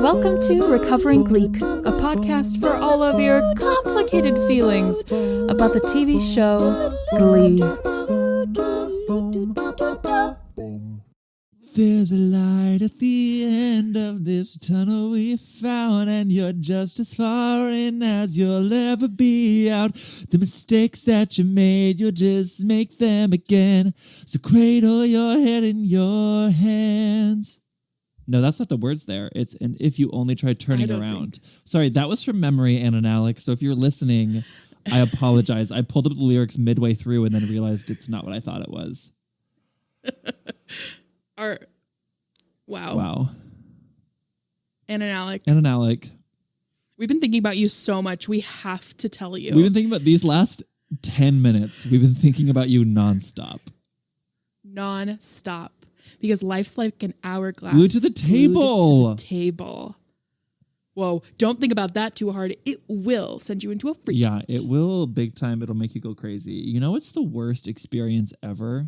Welcome to Recovering Gleek, a podcast for all of your complicated feelings about the TV show Glee. There's a light at the end of this tunnel we found, and you're just as far in as you'll ever be out. The mistakes that you made, you'll just make them again. So cradle your head in your hands. No, that's not the words there. It's and if you only try turning around. Sorry, that was from memory, Anna and Nalick. So if you're listening, I apologize. I pulled up the lyrics midway through and then realized it's not what I thought it was. Wow. Anna and Nalick. We've been thinking about you so much. We have to tell you. We've been thinking about these last 10 minutes. We've been thinking about you nonstop. Non-stop. Because life's like an hourglass. Glued to the table. Glued to the table. Whoa, don't think about that too hard. It will send you into a freak. Yeah, it will big time. It'll make you go crazy. You know what's the worst experience ever?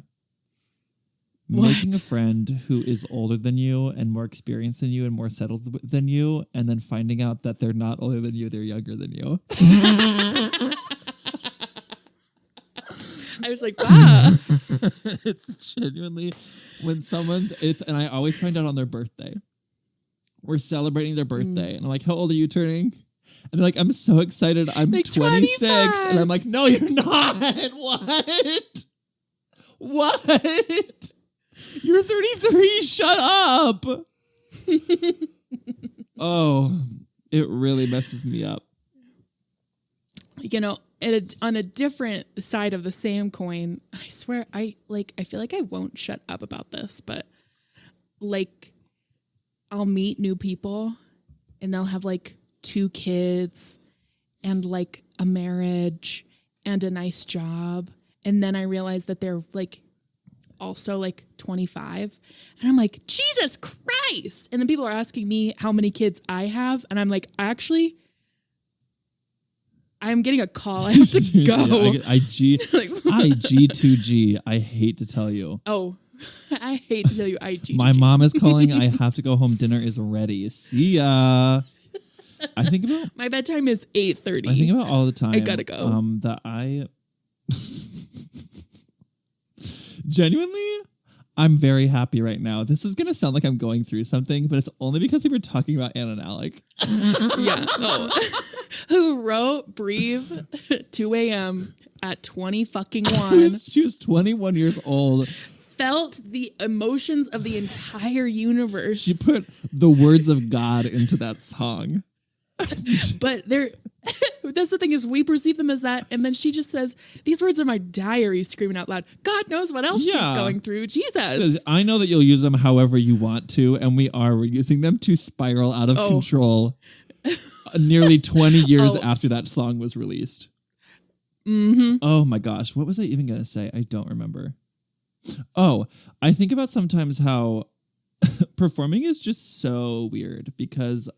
What? Making a friend who is older than you and more experienced than you and more settled than you, and then finding out that they're not older than you, they're younger than you. I was like, wow. It's genuinely when and I always find out on their birthday. We're celebrating their birthday. And I'm like, how old are you turning? And they're like, I'm so excited. I'm like 26. 25. And I'm like, no, you're not. What? You're 33. Shut up. Oh, it really messes me up. You know, on a different side of the same coin, I swear, I feel like I won't shut up about this, but like I'll meet new people and they'll have like 2 kids and like a marriage and a nice job. And then I realize that they're like also like 25. And I'm like, Jesus Christ. And then people are asking me how many kids I have. And I'm like, actually, I'm getting a call. I have to go. IG2G. I hate to tell you. Oh, I hate to tell you IG2G. My mom is calling. I have to go home. Dinner is ready. See ya. I think about... My bedtime is 8:30. I think about all the time. I gotta go. That I... Genuinely, I'm very happy right now. This is going to sound like I'm going through something, but it's only because we were talking about Anna and Nalick. Yeah. Oh. Who wrote Breathe 2 a.m. at 20 fucking 1. She was 21 years old. Felt the emotions of the entire universe. She put the words of God into that song. But that's the thing is we perceive them as that. And then she just says, these words are my diary, screaming out loud. God knows what else she's going through. Jesus. Says, I know that you'll use them however you want to. And we're using them to spiral out of control nearly 20 years after that song was released. Mm-hmm. Oh my gosh. What was I even going to say? I don't remember. Oh, I think about sometimes how performing is just so weird because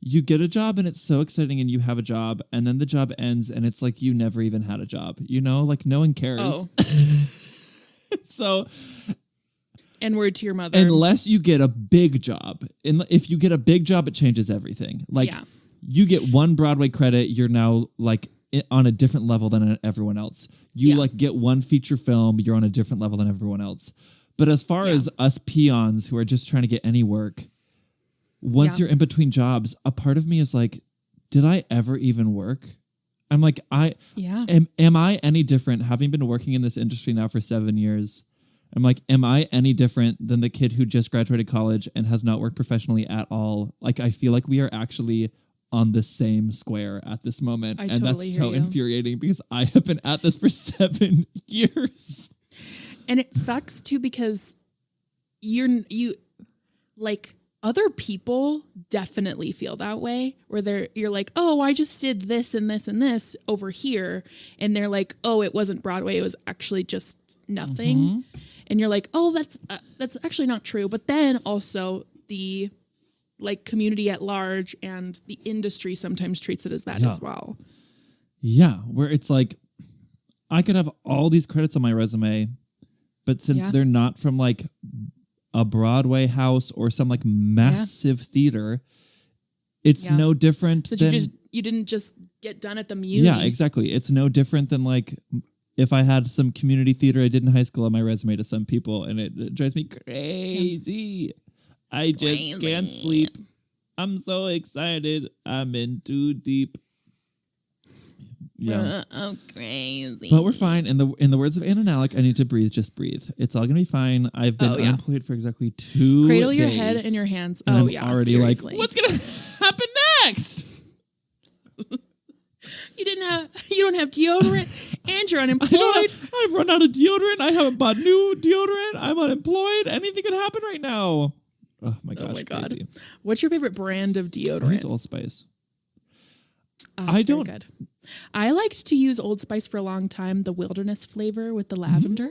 you get a job and it's so exciting and you have a job and then the job ends and it's like you never even had a job, you know, like no one cares. Oh. So N-word to your mother. Unless you get a big job. If you get a big job, it changes everything. Like you get one Broadway credit, you're now like on a different level than everyone else. You like get one feature film, you're on a different level than everyone else. But as far as us peons who are just trying to get any work, once you're in between jobs, a part of me is like, did I ever even work? I'm like, am I any different having been working in this industry now for 7 years? I'm like, am I any different than the kid who just graduated college and has not worked professionally at all? Like, I feel like we are actually on the same square at this moment. And that's so infuriating because I have been at this for 7 years. And it sucks too because you like other people definitely feel that way where you're like, oh, I just did this and this and this over here. And they're like, oh, it wasn't Broadway. It was actually just nothing. Mm-hmm. And you're like, oh, that's actually not true. But then also the like community at large and the industry sometimes treats it as that as well. Yeah. Where it's like, I could have all these credits on my resume, but since they're not from like a Broadway house or some like massive theater, it's no different so than you didn't just get done at the Muni. Yeah, exactly. It's no different than like if I had some community theater I did in high school on my resume to some people, and it drives me crazy. I just can't sleep. I'm so excited. I'm in too deep. Yeah, I'm crazy. but we're fine. In the words of Anna Nalick, I need to breathe. Just breathe. It's all gonna be fine. I've been unemployed for exactly 2 Cradle days. your head in your hands. And Oh I'm yeah, already seriously. like, what's gonna happen next? You don't have deodorant, and you're unemployed. I've run out of deodorant. I haven't bought new deodorant. I'm unemployed. Anything could happen right now. Oh my gosh! Oh my god! Crazy. What's your favorite brand of I deodorant? use Old Spice. I don't. Good. I liked to use Old Spice for a long time. The wilderness flavor with the lavender.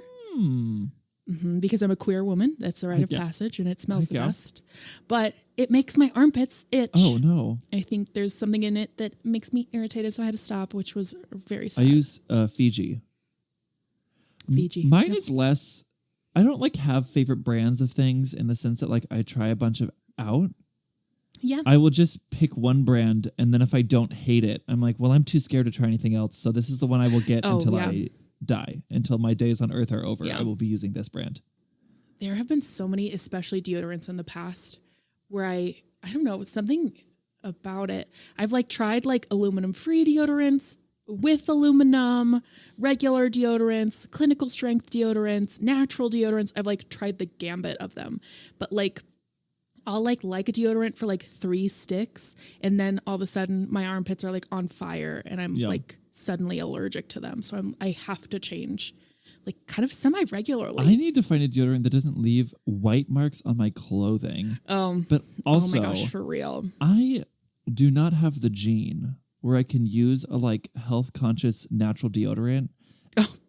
Because I'm a queer woman. That's the rite of passage, and it smells the best. But it makes my armpits itch. Oh no! I think there's something in it that makes me irritated, so I had to stop, which was very sad. I use Fiji. Fiji. Mine is less. I don't like have favorite brands of things in the sense that like I try a bunch of out. Yeah. I will just pick one brand, and then if I don't hate it, I'm like, well, I'm too scared to try anything else. So this is the one I will get until I die, until my days on Earth are over. I will be using this brand. There have been so many, especially deodorants in the past, where I don't know, something about it. I've like tried like aluminum-free deodorants, with aluminum, regular deodorants, clinical strength deodorants, natural deodorants. I've like tried the gambit of them, but like I'll like a deodorant for like 3 sticks, and then all of a sudden my armpits are like on fire, and I'm like suddenly allergic to them. So I have to change like kind of semi-regularly. I need to find a deodorant that doesn't leave white marks on my clothing. But also, oh my gosh, for real. I do not have the gene where I can use a like health conscious natural deodorant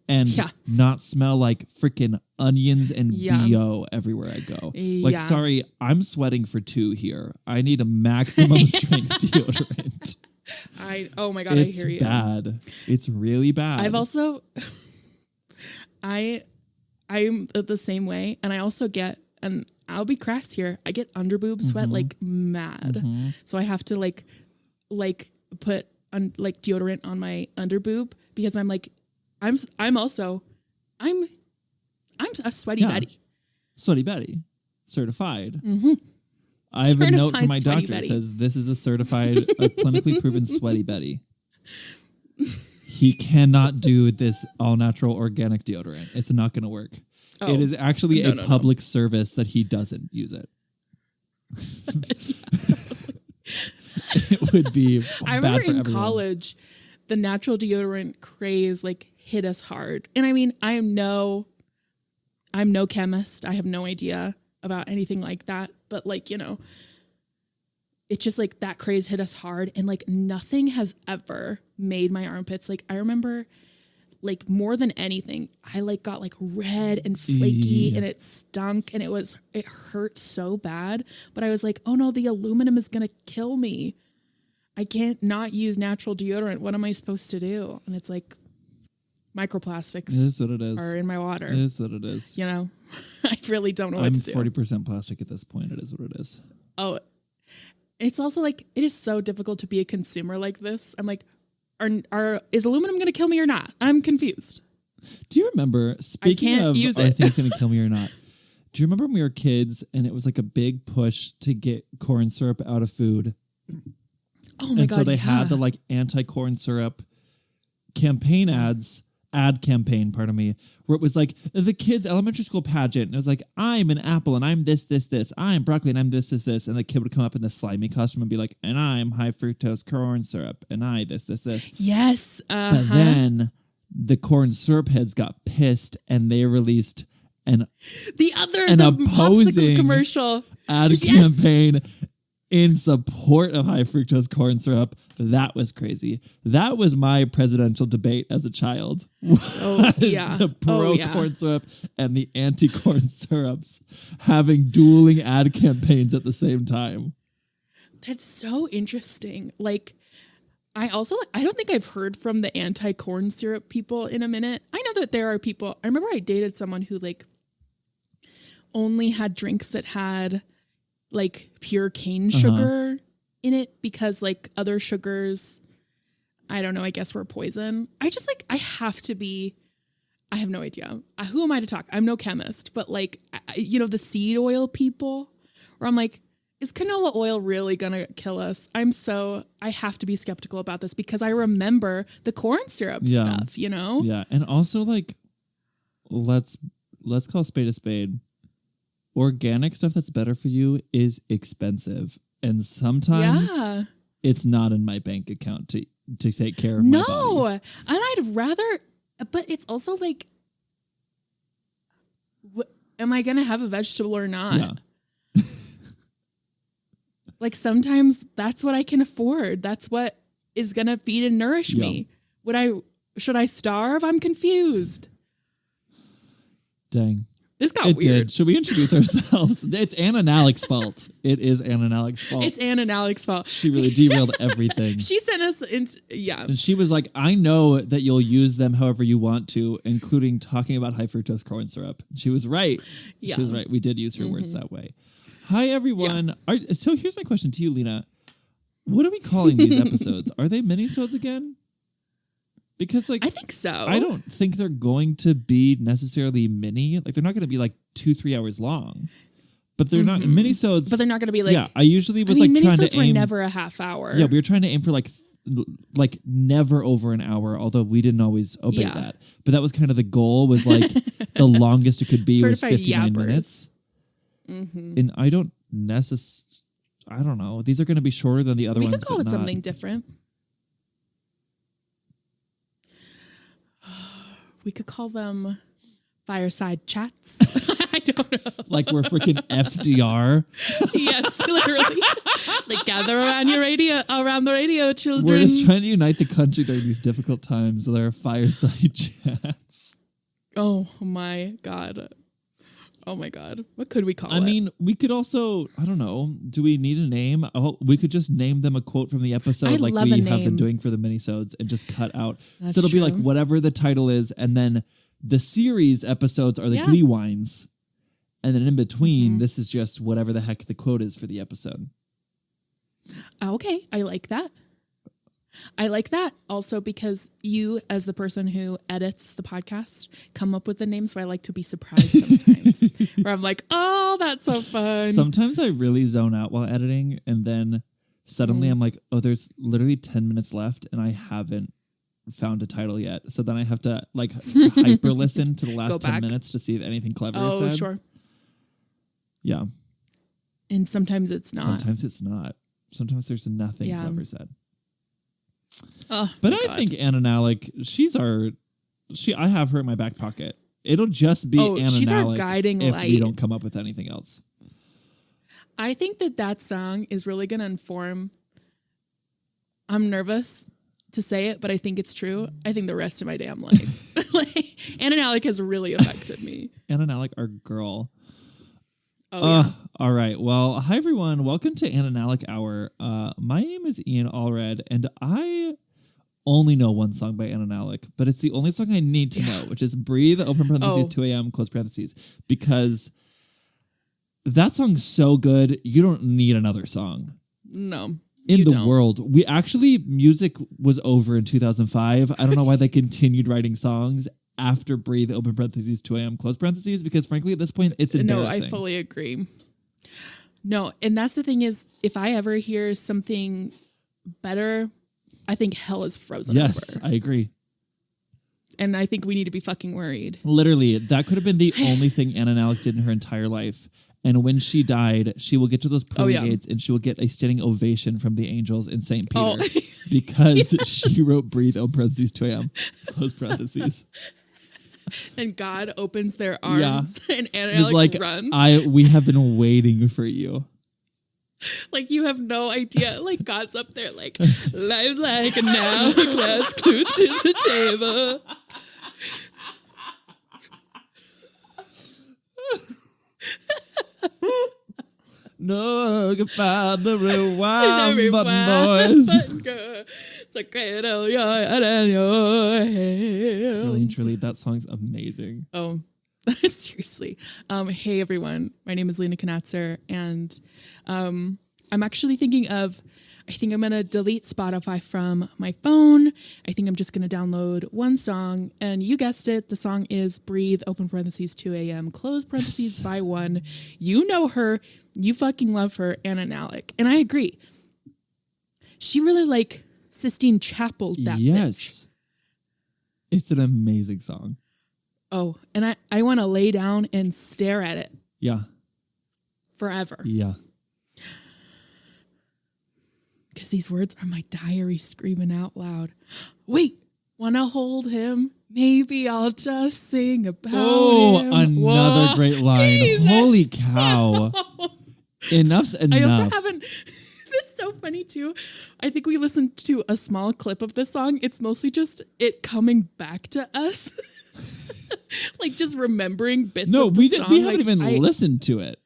and not smell like freaking onions and BO everywhere I go. Like, sorry, I'm sweating for 2 here. I need a maximum strength deodorant. Oh my God, I hear you. It's bad. It's really bad. I've also, I'm the same way. And I also get, and I'll be crass here, I get underboob sweat like mad. So I have to like put like deodorant on my underboob, because I'm like, I'm a sweaty Betty. Sweaty Betty. Certified. I have a note from my doctor that says this is a certified, a clinically proven sweaty Betty. He cannot do this all natural organic deodorant. It's not going to work. It is actually a public service that he doesn't use it. It would be I remember in college, the natural deodorant craze like hit us hard. And I mean, I'm no chemist. I have no idea about anything like that. But like, you know, it's just like that craze hit us hard, and like nothing has ever made my armpits. Like I remember like more than anything, I like got like red and flaky and it stunk, and it hurt so bad. But I was like, oh no, the aluminum is going to kill me. I can't not use natural deodorant. What am I supposed to do? And it's like microplastics. It is what it is. Are in my water. It is what it is. You know, I really don't know what to do. I'm 40% plastic at this point. It is what it is. Oh, it's also like, it is so difficult to be a consumer like this. I'm like, is aluminum going to kill me or not? I'm confused. Do you remember, speaking of use are things going to kill me or not, do you remember when we were kids and it was like a big push to get corn syrup out of food? Oh my God, so they had the like anti-corn syrup ad campaign, pardon me, where it was like the kids' elementary school pageant. And it was like, I'm an apple and I'm this. I'm broccoli and I'm this. And the kid would come up in the slimy costume and be like, and I'm high fructose corn syrup and I this. Yes. But then the corn syrup heads got pissed and they released the opposing commercial ad campaign in support of high fructose corn syrup. That was crazy. That was my presidential debate as a child. Oh, yeah. The pro corn syrup and the anti corn syrups having dueling ad campaigns at the same time. That's so interesting. Like, I don't think I've heard from the anti corn syrup people in a minute. I know that there are people. I remember I dated someone who like only had drinks that had like pure cane sugar in it because like other sugars, I don't know, I guess were poison. I have no idea. Who am I to talk? I'm no chemist, but like, the seed oil people where I'm like, is canola oil really going to kill us? I have to be skeptical about this because I remember the corn syrup stuff, Yeah. And also like, let's call a spade. Organic stuff that's better for you is expensive. And sometimes it's not in my bank account to take care of my body. No, and I'd rather, but it's also like, am I going to have a vegetable or not? Yeah. Like sometimes that's what I can afford. That's what is going to feed and nourish me. Should I starve? I'm confused. Dang. This got weird. Did. Should we introduce ourselves? It's Anna Nalick's fault. It is Anna Nalick's fault. It's Anna Nalick's fault. She really derailed everything. She sent us into, And she was like, I know that you'll use them however you want to, including talking about high fructose corn syrup. She was right. Yeah. She was right. We did use her words that way. Hi, everyone. Yeah. So here's my question to you, Lena. What are we calling these episodes? Are they minisodes again? Because like I think so. I don't think they're going to be necessarily mini. Like they're not going to be like 2-3 hours long. But they're not minisodes. But they're not going to be like. Yeah, I usually was like trying to minisodes were never a half hour. Yeah, we were trying to aim for like never over an hour. Although we didn't always obey that. But that was kind of the goal. Was like the longest it could be was 59 minutes. And I don't know. These are going to be shorter than the other ones. We could call it something different. We could call them fireside chats. I don't know. Like we're freaking FDR. Yes, literally. Like gather around the radio, children. We're just trying to unite the country during these difficult times with our fireside chats. Oh my God. What could we call it? I mean, we could also, I don't know, do we need a name? Oh, we could just name them a quote from the episode like we have been doing for the minisodes and just cut out. That's so it'll true. be like whatever the title is, and then the series episodes are the Glee Wines. And then in between, this is just whatever the heck the quote is for the episode. Okay, I like that. I like that also because you, as the person who edits the podcast, come up with the name. So I like to be surprised sometimes where I'm like, oh, that's so fun. Sometimes I really zone out while editing. And then suddenly I'm like, oh, there's literally 10 minutes left and I haven't found a title yet. So then I have to like hyper listen to the last 10 minutes to see if anything clever is said. Oh, sure. Yeah. And sometimes it's not. Sometimes there's nothing clever said. Oh, but I think Anna Nalick, I have her in my back pocket. It'll just be Anna she's Nalick our guiding if light. we don't come up with anything else. I think that song is really going to inform. I'm nervous to say it, but I think it's true. I think the rest of my damn life. Like, Anna Nalick has really affected me. Anna Nalick, our girl. Oh, yeah. All right. Well, hi, everyone. Welcome to Anna Nalick Hour. My name is Ian Allred, and I only know one song by Anna Nalick, but it's the only song I need to know, which is Breathe, open parentheses, 2 a.m., close parentheses, because that song's so good, you don't need another song. No. In the world. Music was over in 2005. I don't know why they continued writing songs after Breathe, open parentheses, 2 a.m., close parentheses, because frankly, at this point, it's embarrassing. No, I fully agree. No, and that's the thing is, if I ever hear something better, I think hell is frozen over. Yes, I agree. And I think we need to be fucking worried. Literally, that could have been the only thing Anna Nalick did in her entire life. And when she died, she will get to those pearly gates and she will get a standing ovation from the angels in St. Peter because she wrote Breathe, open parentheses, 2 a.m., close parentheses. And God opens their arms and Anna Nalick like, runs. We have been waiting for you. Like, you have no idea. Like, God's up there like, life's like a now class clues to the table. No, you can find the rewind button, boys. So cradle your head and your hair. Really and truly, that song's amazing. Oh, Seriously. Hey, everyone. My name is Lena Knatzer, and I'm actually thinking of, I think I'm going to delete Spotify from my phone. I think I'm just going to download one song, and you guessed it. The song is Breathe, open parentheses, 2 a.m., close parentheses, by one. You know her. You fucking love her, Anna Nalick. And I agree. She really, like, Sistine Chapel that bitch. It's an amazing song. Oh, and I want to lay down and stare at it. Yeah. Forever. Yeah. Because these words are my diary screaming out loud. Wait, want to hold him? Maybe I'll just sing about him. Another Whoa, great line. Jesus. Holy cow. Enough's enough. I also haven't... That's so funny, too. I think we listened to a small clip of this song. It's mostly just it coming back to us. Like, just remembering bits of the song. We haven't even listened to it.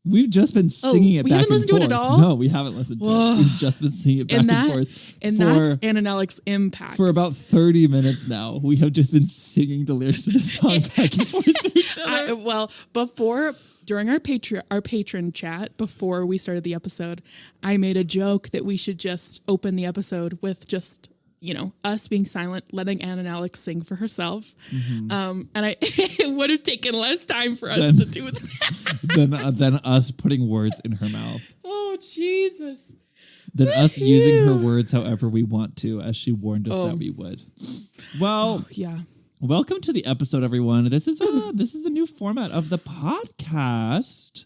We've just been singing it back and forth. We haven't listened to it at all? No, we haven't listened to it. We've just been singing it back and forth. And that's Anna Nalick's impact. For about 30 minutes now, we have just been singing the lyrics to the song back and forth to each other. During our patron chat, before we started the episode, I made a joke that we should just open the episode with just, us being silent, letting Anna Nalick sing for herself. Mm-hmm. And it would have taken less time for us to do that. than us putting words in her mouth. Oh, Jesus. Than us using her words however we want to, as she warned us that we would. Well, yeah. Welcome to the episode, everyone. This is the new format of the podcast,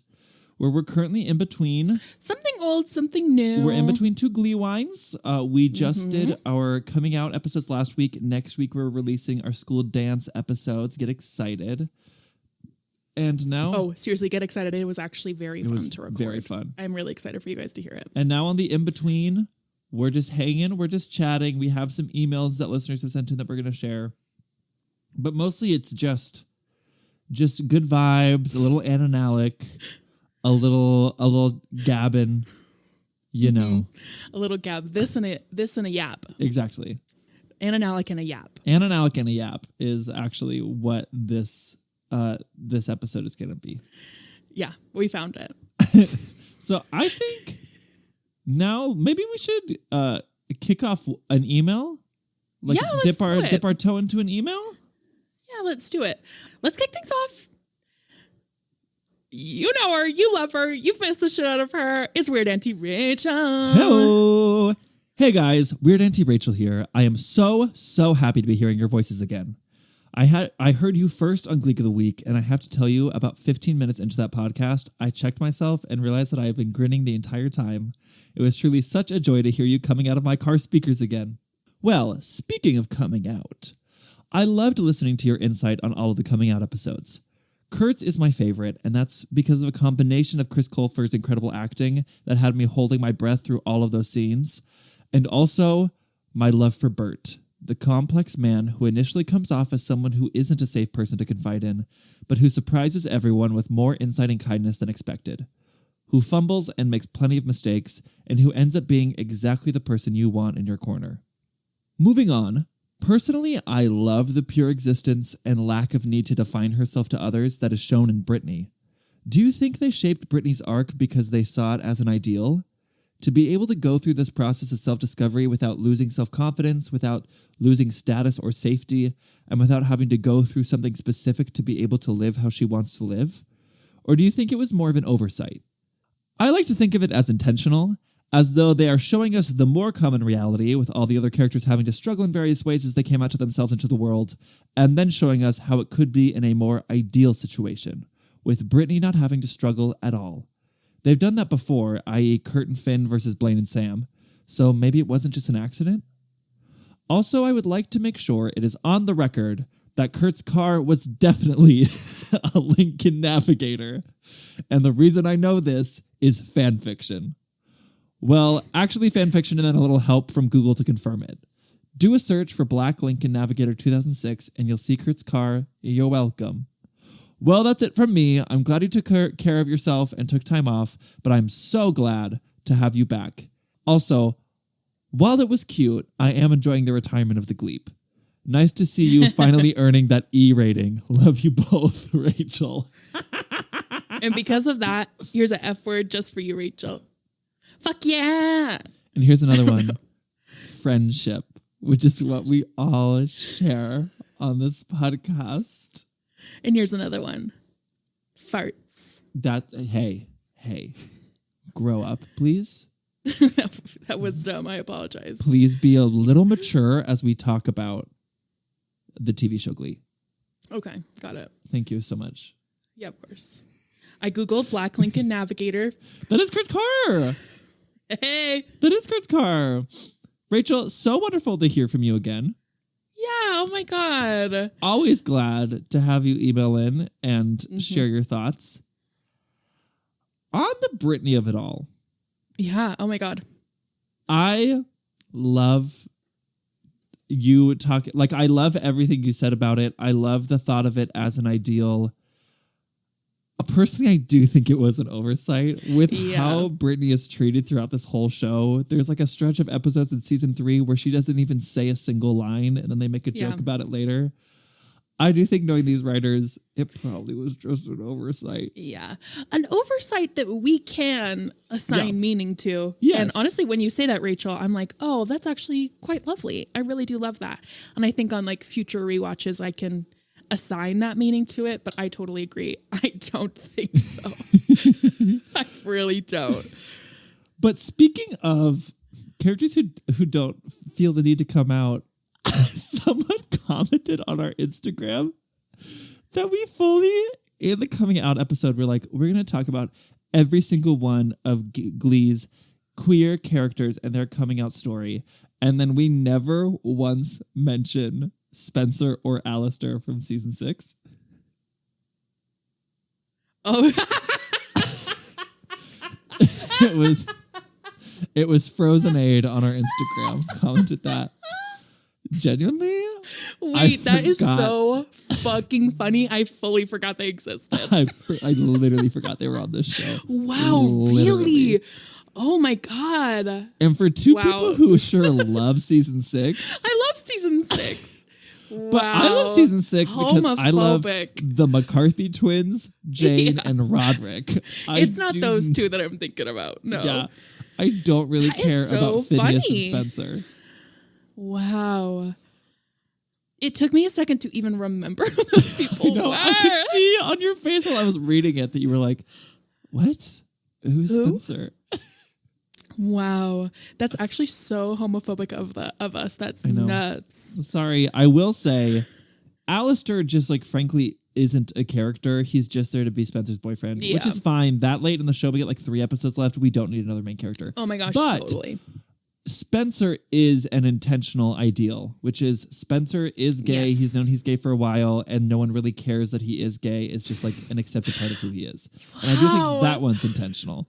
where we're currently in between something old, something new. We're in between two Glee wines. We just did our coming out episodes last week. Next week, we're releasing our school dance episodes. Get excited! And now, seriously, get excited! It was actually very fun to record. Very fun. I'm really excited for you guys to hear it. And now on the in between, we're just hanging. We're just chatting. We have some emails that listeners have sent in that we're going to share. But mostly it's just good vibes, a little Anna Nalick, a little gabbing, A little gab. This and a yap. Exactly. Anna Nalick and a yap. Anna Nalick and a yap is actually what this episode is going to be. Yeah, we found it. So I think now maybe we should kick off an email. Like let's dip our toe into an email. Yeah, let's do it. Let's kick things off. You know her. You love her. You've missed the shit out of her. It's Weird Auntie Rachel. Hello. Hey, guys. Weird Auntie Rachel here. I am so happy to be hearing your voices again. I heard you first on Gleek of the Week, and I have to tell you, about 15 minutes into that podcast, I checked myself and realized that I have been grinning the entire time. It was truly such a joy to hear you coming out of my car speakers again. Well, speaking of coming out, I loved listening to your insight on all of the coming out episodes. Kurt's is my favorite, and that's because of a combination of Chris Colfer's incredible acting that had me holding my breath through all of those scenes, and also my love for Bert, the complex man who initially comes off as someone who isn't a safe person to confide in, but who surprises everyone with more insight and kindness than expected, who fumbles and makes plenty of mistakes, and who ends up being exactly the person you want in your corner. Moving on, personally, I love the pure existence and lack of need to define herself to others that is shown in Brittany. Do you think they shaped Brittany's arc because they saw it as an ideal? To be able to go through this process of self-discovery without losing self-confidence, without losing status or safety, and without having to go through something specific to be able to live how she wants to live? Or do you think it was more of an oversight? I like to think of it as intentional, as though they are showing us the more common reality, with all the other characters having to struggle in various ways as they came out to themselves into the world, and then showing us how it could be in a more ideal situation, with Brittany not having to struggle at all. They've done that before, i.e. Kurt and Finn versus Blaine and Sam, so maybe it wasn't just an accident? Also, I would like to make sure it is on the record that Kurt's car was definitely a Lincoln Navigator, and the reason I know this is fanfiction. Well, actually fanfiction and then a little help from Google to confirm it. Do a search for Black Lincoln Navigator 2006 and you'll see Kurt's car. You're welcome. Well, that's it from me. I'm glad you took care of yourself and took time off, but I'm so glad to have you back. Also, while it was cute, I am enjoying the retirement of the Gleep. Nice to see you finally earning that E rating. Love you both, Rachel. And because of that, here's an F word just for you, Rachel. Fuck yeah. And here's another one. Friendship, which is what we all share on this podcast. And here's another one. Farts. Hey, grow up, please. That was dumb. I apologize. Please be a little mature as we talk about the TV show Glee. Okay, got it. Thank you so much. Yeah, of course. I Googled Black Lincoln Navigator. That is Kurt's car. Hey. That is Kurt's car. Rachel, so wonderful to hear from you again. Yeah, oh my God. Always glad to have you email in and share your thoughts. On the Britney of it all. Yeah, oh my God. I love you talk. Like, I love everything you said about it. I love the thought of it as an ideal. Personally, I do think it was an oversight with how Britney is treated throughout this whole show. There's like a stretch of episodes in season 3 where she doesn't even say a single line, and then they make a joke about it later. I do think, knowing these writers, it probably was just an oversight. Yeah. An oversight that we can assign meaning to. Yes. And honestly, when you say that, Rachel, I'm like, oh, that's actually quite lovely. I really do love that. And I think on like future rewatches, I can assign that meaning to it, but I totally agree. I don't think so. I really don't. But speaking of characters who don't feel the need to come out, someone commented on our Instagram that we fully, in the coming out episode, we're going to talk about every single one of Glee's queer characters and their coming out story. And then we never once mention Spencer or Alistair from season 6. Oh, it was Frozenaid on our Instagram commented that. Genuinely? wait, that is so fucking funny. I fully forgot they existed. I literally forgot they were on this show. Wow, really? Oh my God. And for two people who sure love season 6. I love season 6. But I love season 6 because I love the McCarthy twins, Jane and Roderick. It's not those two that I'm thinking about. No. Yeah. I don't really care about Phineas and Spencer. Wow. It took me a second to even remember who those people were. I could see on your face while I was reading it that you were like, what? Who's Spencer? Wow. That's actually so homophobic of us. That's nuts. Sorry. I will say, Alistair just frankly isn't a character. He's just there to be Spencer's boyfriend, which is fine. That late in the show, we get 3 episodes left. We don't need another main character. Oh my gosh, but totally. Spencer is an intentional ideal, which is Spencer is gay. Yes. He's known he's gay for a while, and no one really cares that he is gay. It's just an accepted part of who he is. And I do think that one's intentional.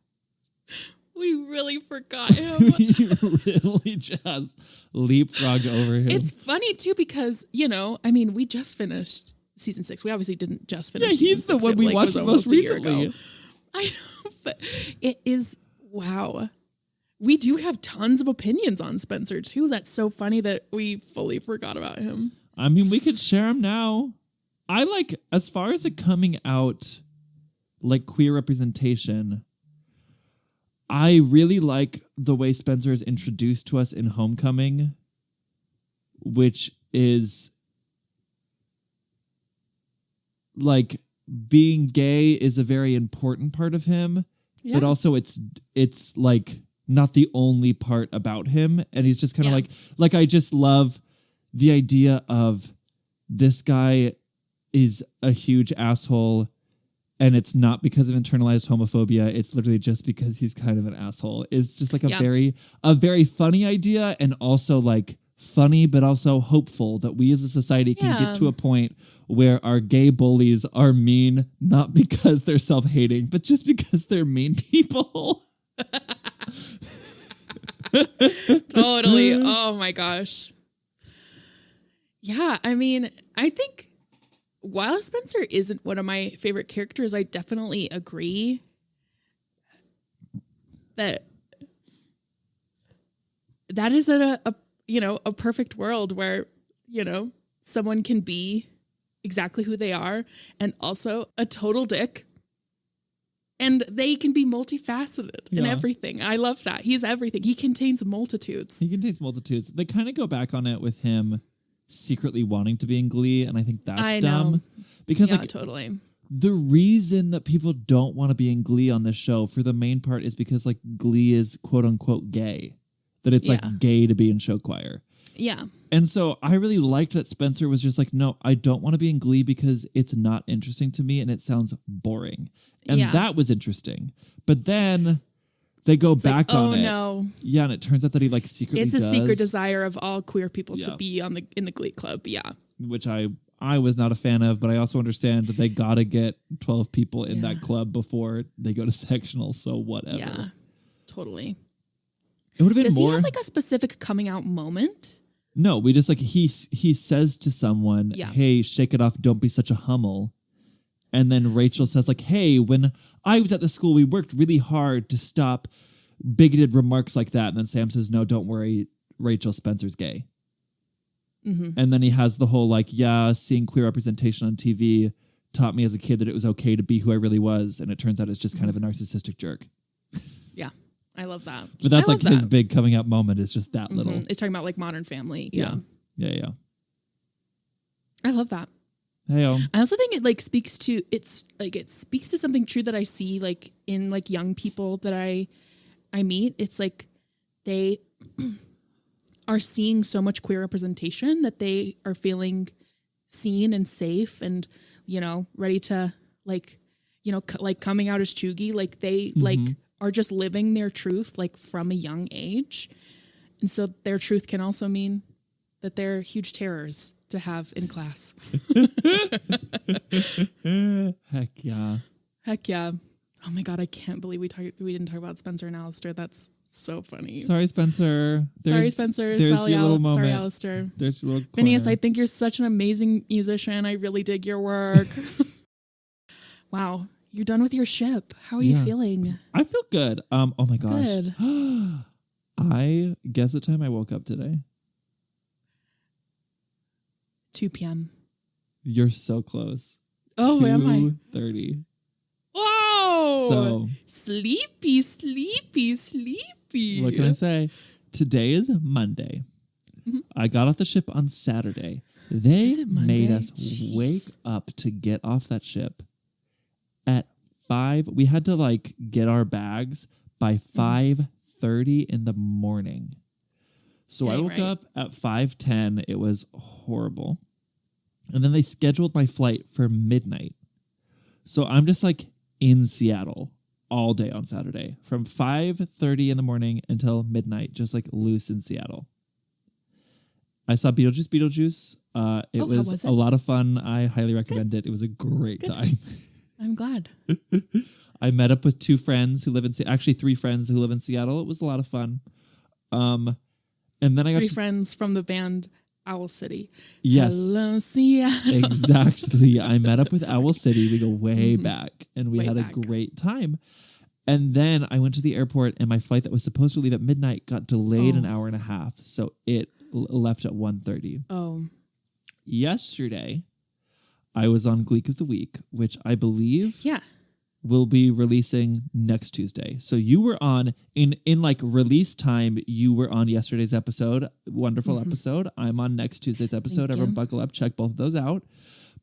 We really forgot him. We really just leapfrogged over him. It's funny too because, we just finished season 6. We obviously didn't just finish season 6. Yeah, he's the one we watched most recently. I know, but it is, wow. We do have tons of opinions on Spencer too. That's so funny that we fully forgot about him. I mean, we could share him now. I as far as it coming out, queer representation, I really like the way Spencer is introduced to us in Homecoming, which is being gay is a very important part of him, but also it's not the only part about him. And he's just kind of I just love the idea of this guy is a huge asshole. And it's not because of internalized homophobia. It's literally just because he's kind of an asshole. It's just a very funny idea, and also funny, but also hopeful that we as a society can get to a point where our gay bullies are mean, not because they're self-hating, but just because they're mean people. Totally. Oh my gosh. Yeah, I mean, I think while Spencer isn't one of my favorite characters, I definitely agree that is a perfect world where, someone can be exactly who they are and also a total dick. And they can be multifaceted in everything. I love that. He's everything. He contains multitudes. They kind of go back on it with him secretly wanting to be in Glee, and I think that's dumb. Because totally. The reason that people don't want to be in Glee on this show, for the main part, is because like Glee is quote unquote gay. That it's like gay to be in show choir. Yeah. And so I really liked that Spencer was just like, no, I don't want to be in Glee because it's not interesting to me and it sounds boring. And that was interesting. But then they go back on it. Oh, no. Yeah, and it turns out that he like secretly It's a secret desire of all queer people to be in the Glee Club. Yeah. Which I was not a fan of, but I also understand that they got to get 12 people in that club before they go to sectional. So whatever. Yeah, totally. It would have been more. Does he have like a specific coming out moment? No, we just like he says to someone, hey, shake it off. Don't be such a Hummel. And then Rachel says like, hey, when I was at the school, we worked really hard to stop bigoted remarks like that. And then Sam says, no, don't worry, Rachel, Spencer's gay. Mm-hmm. And then he has the whole like, seeing queer representation on TV taught me as a kid that it was okay to be who I really was. And it turns out it's just kind of a narcissistic jerk. Yeah. I love that. But that's like his big coming out moment is just that little. It's talking about like Modern Family. Yeah. I love that. Hey-o. I also think it like speaks to something true that I see like in like young people that I meet. It's like they are seeing so much queer representation that they are feeling seen and safe and, you know, ready to like, you know, like coming out as chuggy. Like they like are just living their truth like from a young age. And so their truth can also mean that they're huge terrors to have in class. Heck yeah. Oh my God, I can't believe we didn't talk about Spencer and Alistair. That's so funny. Sorry, Spencer. There's your little moment. Sorry, Alistair. There's your little Phineas, I think you're such an amazing musician. I really dig your work. Wow. You're done with your ship. How are you feeling? I feel good. Oh my gosh. Good. I guess the time I woke up today. 2 p.m. You're so close. Oh, am I? 2:30. Whoa! So sleepy. What can I say? Today is Monday. Mm-hmm. I got off the ship on Saturday. They made us wake up to get off that ship at 5. We had to like get our bags by 5:30 in the morning. So I woke up at 5:10. It was horrible. And then they scheduled my flight for midnight. So I'm just like in Seattle all day on Saturday from 5:30 in the morning until midnight, just like loose in Seattle. I saw Beetlejuice. It was a lot of fun. I highly recommend it. It was a great time. I'm glad. I met up with 2 friends who live in actually 3 friends who live in Seattle. It was a lot of fun. And then I got 3 friends from the band Owl City. Yes. Hello, Seattle. Exactly. I met up with Owl City. We go way back, and we had a great time. And then I went to the airport, and my flight that was supposed to leave at midnight got delayed an hour and a half. So it left at 1:30. Oh. Yesterday, I was on Gleek of the Week, which I believe will be releasing next Tuesday. So you were on, in like release time, you were on yesterday's episode. Wonderful episode. I'm on next Tuesday's episode. Everyone buckle up, check both of those out.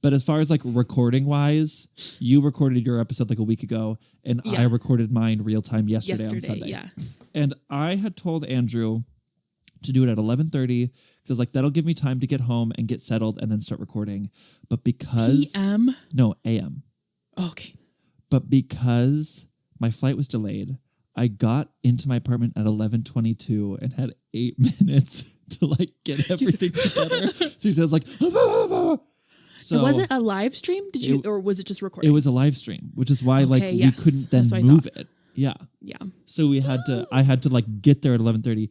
But as far as like recording wise, you recorded your episode like a week ago, and I recorded mine real time yesterday on Sunday. Yeah. And I had told Andrew to do it at 11:30. So I was like, that'll give me time to get home and get settled and then start recording. But because PM? No, AM. Oh, okay. But because my flight was delayed, I got into my apartment at 11:22 and had 8 minutes to like get everything together. So he says like, so was it a live stream? Or was it just recording? It was a live stream, which is why we couldn't then move it. Yeah. Yeah. So I had to like get there at 11:30.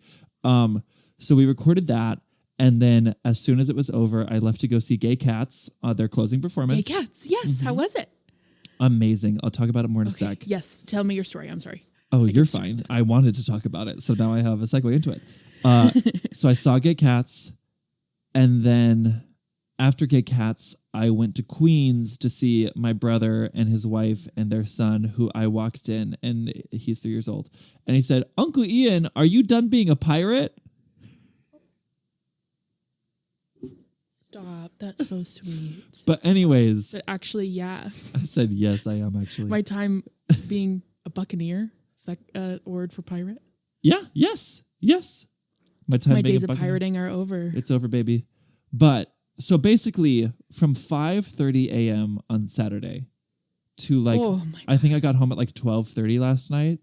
So we recorded that. And then as soon as it was over, I left to go see Gay Cats, their closing performance. Gay Cats. Yes. How was it? Amazing. I'll talk about it more in a sec. Yes. Tell me your story. I'm sorry. Oh, you're fine. I wanted to talk about it. So now I have a segue into it. So I saw Gay Cats. And then after Gay Cats, I went to Queens to see my brother and his wife and their son, who I walked in, and he's 3 years old. And he said, "Uncle Ian, are you done being a pirate?" Stop. That's so sweet. But anyways. But actually, yeah. I said, yes, I am actually. My time being a buccaneer, is that a word for pirate? Yeah, yes. My days of pirating are over. It's over, baby. But so basically from 5:30 a.m. on Saturday to like, I think I got home at like 12:30 last night.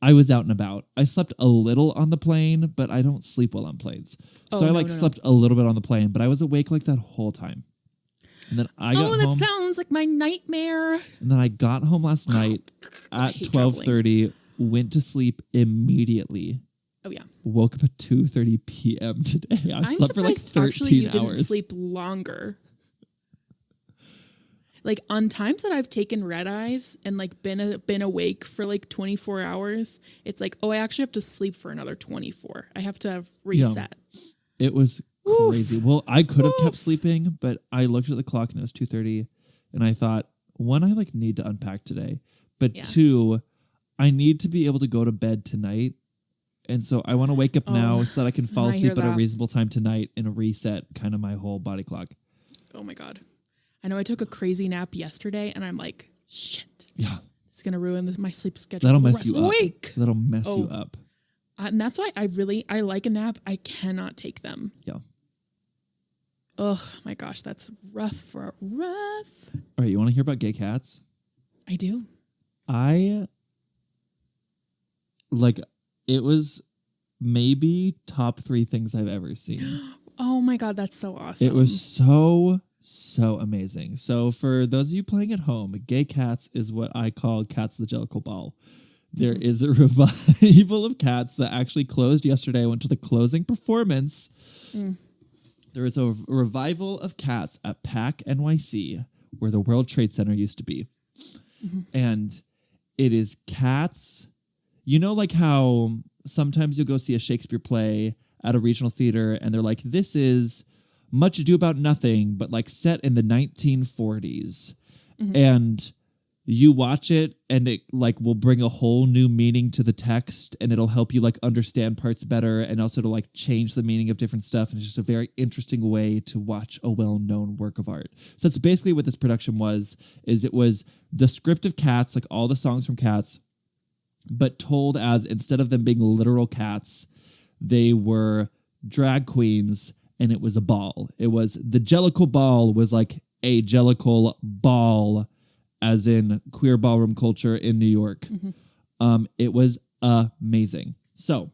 I was out and about. I slept a little on the plane, but I don't sleep well on planes. So I slept a little bit on the plane, but I was awake like that whole time. And then I got home. Oh, that sounds like my nightmare. And then I got home last night at 12:30, went to sleep immediately. Oh, yeah. Woke up at 2:30 p.m. today. I slept for like 13 actually you hours. Didn't sleep longer. Like on times that I've taken red eyes and like been awake for like 24 hours, it's like, oh, I actually have to sleep for another 24. I have to reset. Yeah, it was crazy. Well, I could have kept sleeping, but I looked at the clock and it was 2:30, and I thought, one, I like need to unpack today, but two, I need to be able to go to bed tonight. And so I want to wake up now so that I can fall asleep at a reasonable time tonight and reset kind of my whole body clock. Oh my God. I know I took a crazy nap yesterday and I'm like, shit. Yeah. It's going to ruin my sleep schedule. That'll for the mess you rest of the up. week. That'll mess you up. And that's why I like a nap. I cannot take them. Yeah. Oh my gosh. That's rough. All right. You want to hear about Gay Cats? I do. It was maybe top 3 things I've ever seen. Oh my God. That's so awesome. It was so amazing. So for those of you playing at home, Gay Cats is what I call Cats the Jellicle Ball. There is a revival of Cats that actually closed yesterday. I went to the closing performance. There is a revival of Cats at PAC NYC, where the World Trade Center used to be. And it is Cats. You know, like how sometimes you'll go see a Shakespeare play at a regional theater and they're like, this is Much Ado About Nothing, but like set in the 1940s. And you watch it and it like will bring a whole new meaning to the text, and it'll help you like understand parts better, and also to like change the meaning of different stuff. And it's just a very interesting way to watch a well-known work of art. So that's basically what this production was, is it was the script of Cats, like all the songs from Cats, but told as, instead of them being literal cats, they were drag queens, and it was a ball. It was the Jellicle Ball was like a Jellicle ball, as in queer ballroom culture in New York. It was amazing. So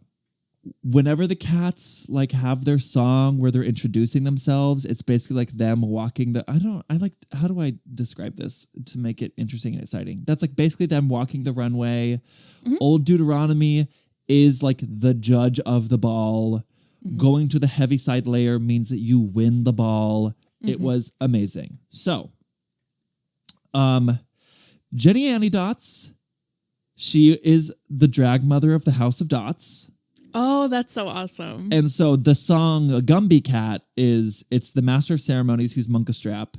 whenever the Cats like have their song where they're introducing themselves, it's basically like them walking how do I describe this to make it interesting and exciting? That's like basically them walking the runway. Old Deuteronomy is like the judge of the ball. Going to the heavy side layer means that you win the ball. It was amazing. So, Jenny Annie Dots, she is the drag mother of the House of Dots. Oh, that's so awesome. And so the song Gumby Cat it's the Master of Ceremonies, who's Munkastrap,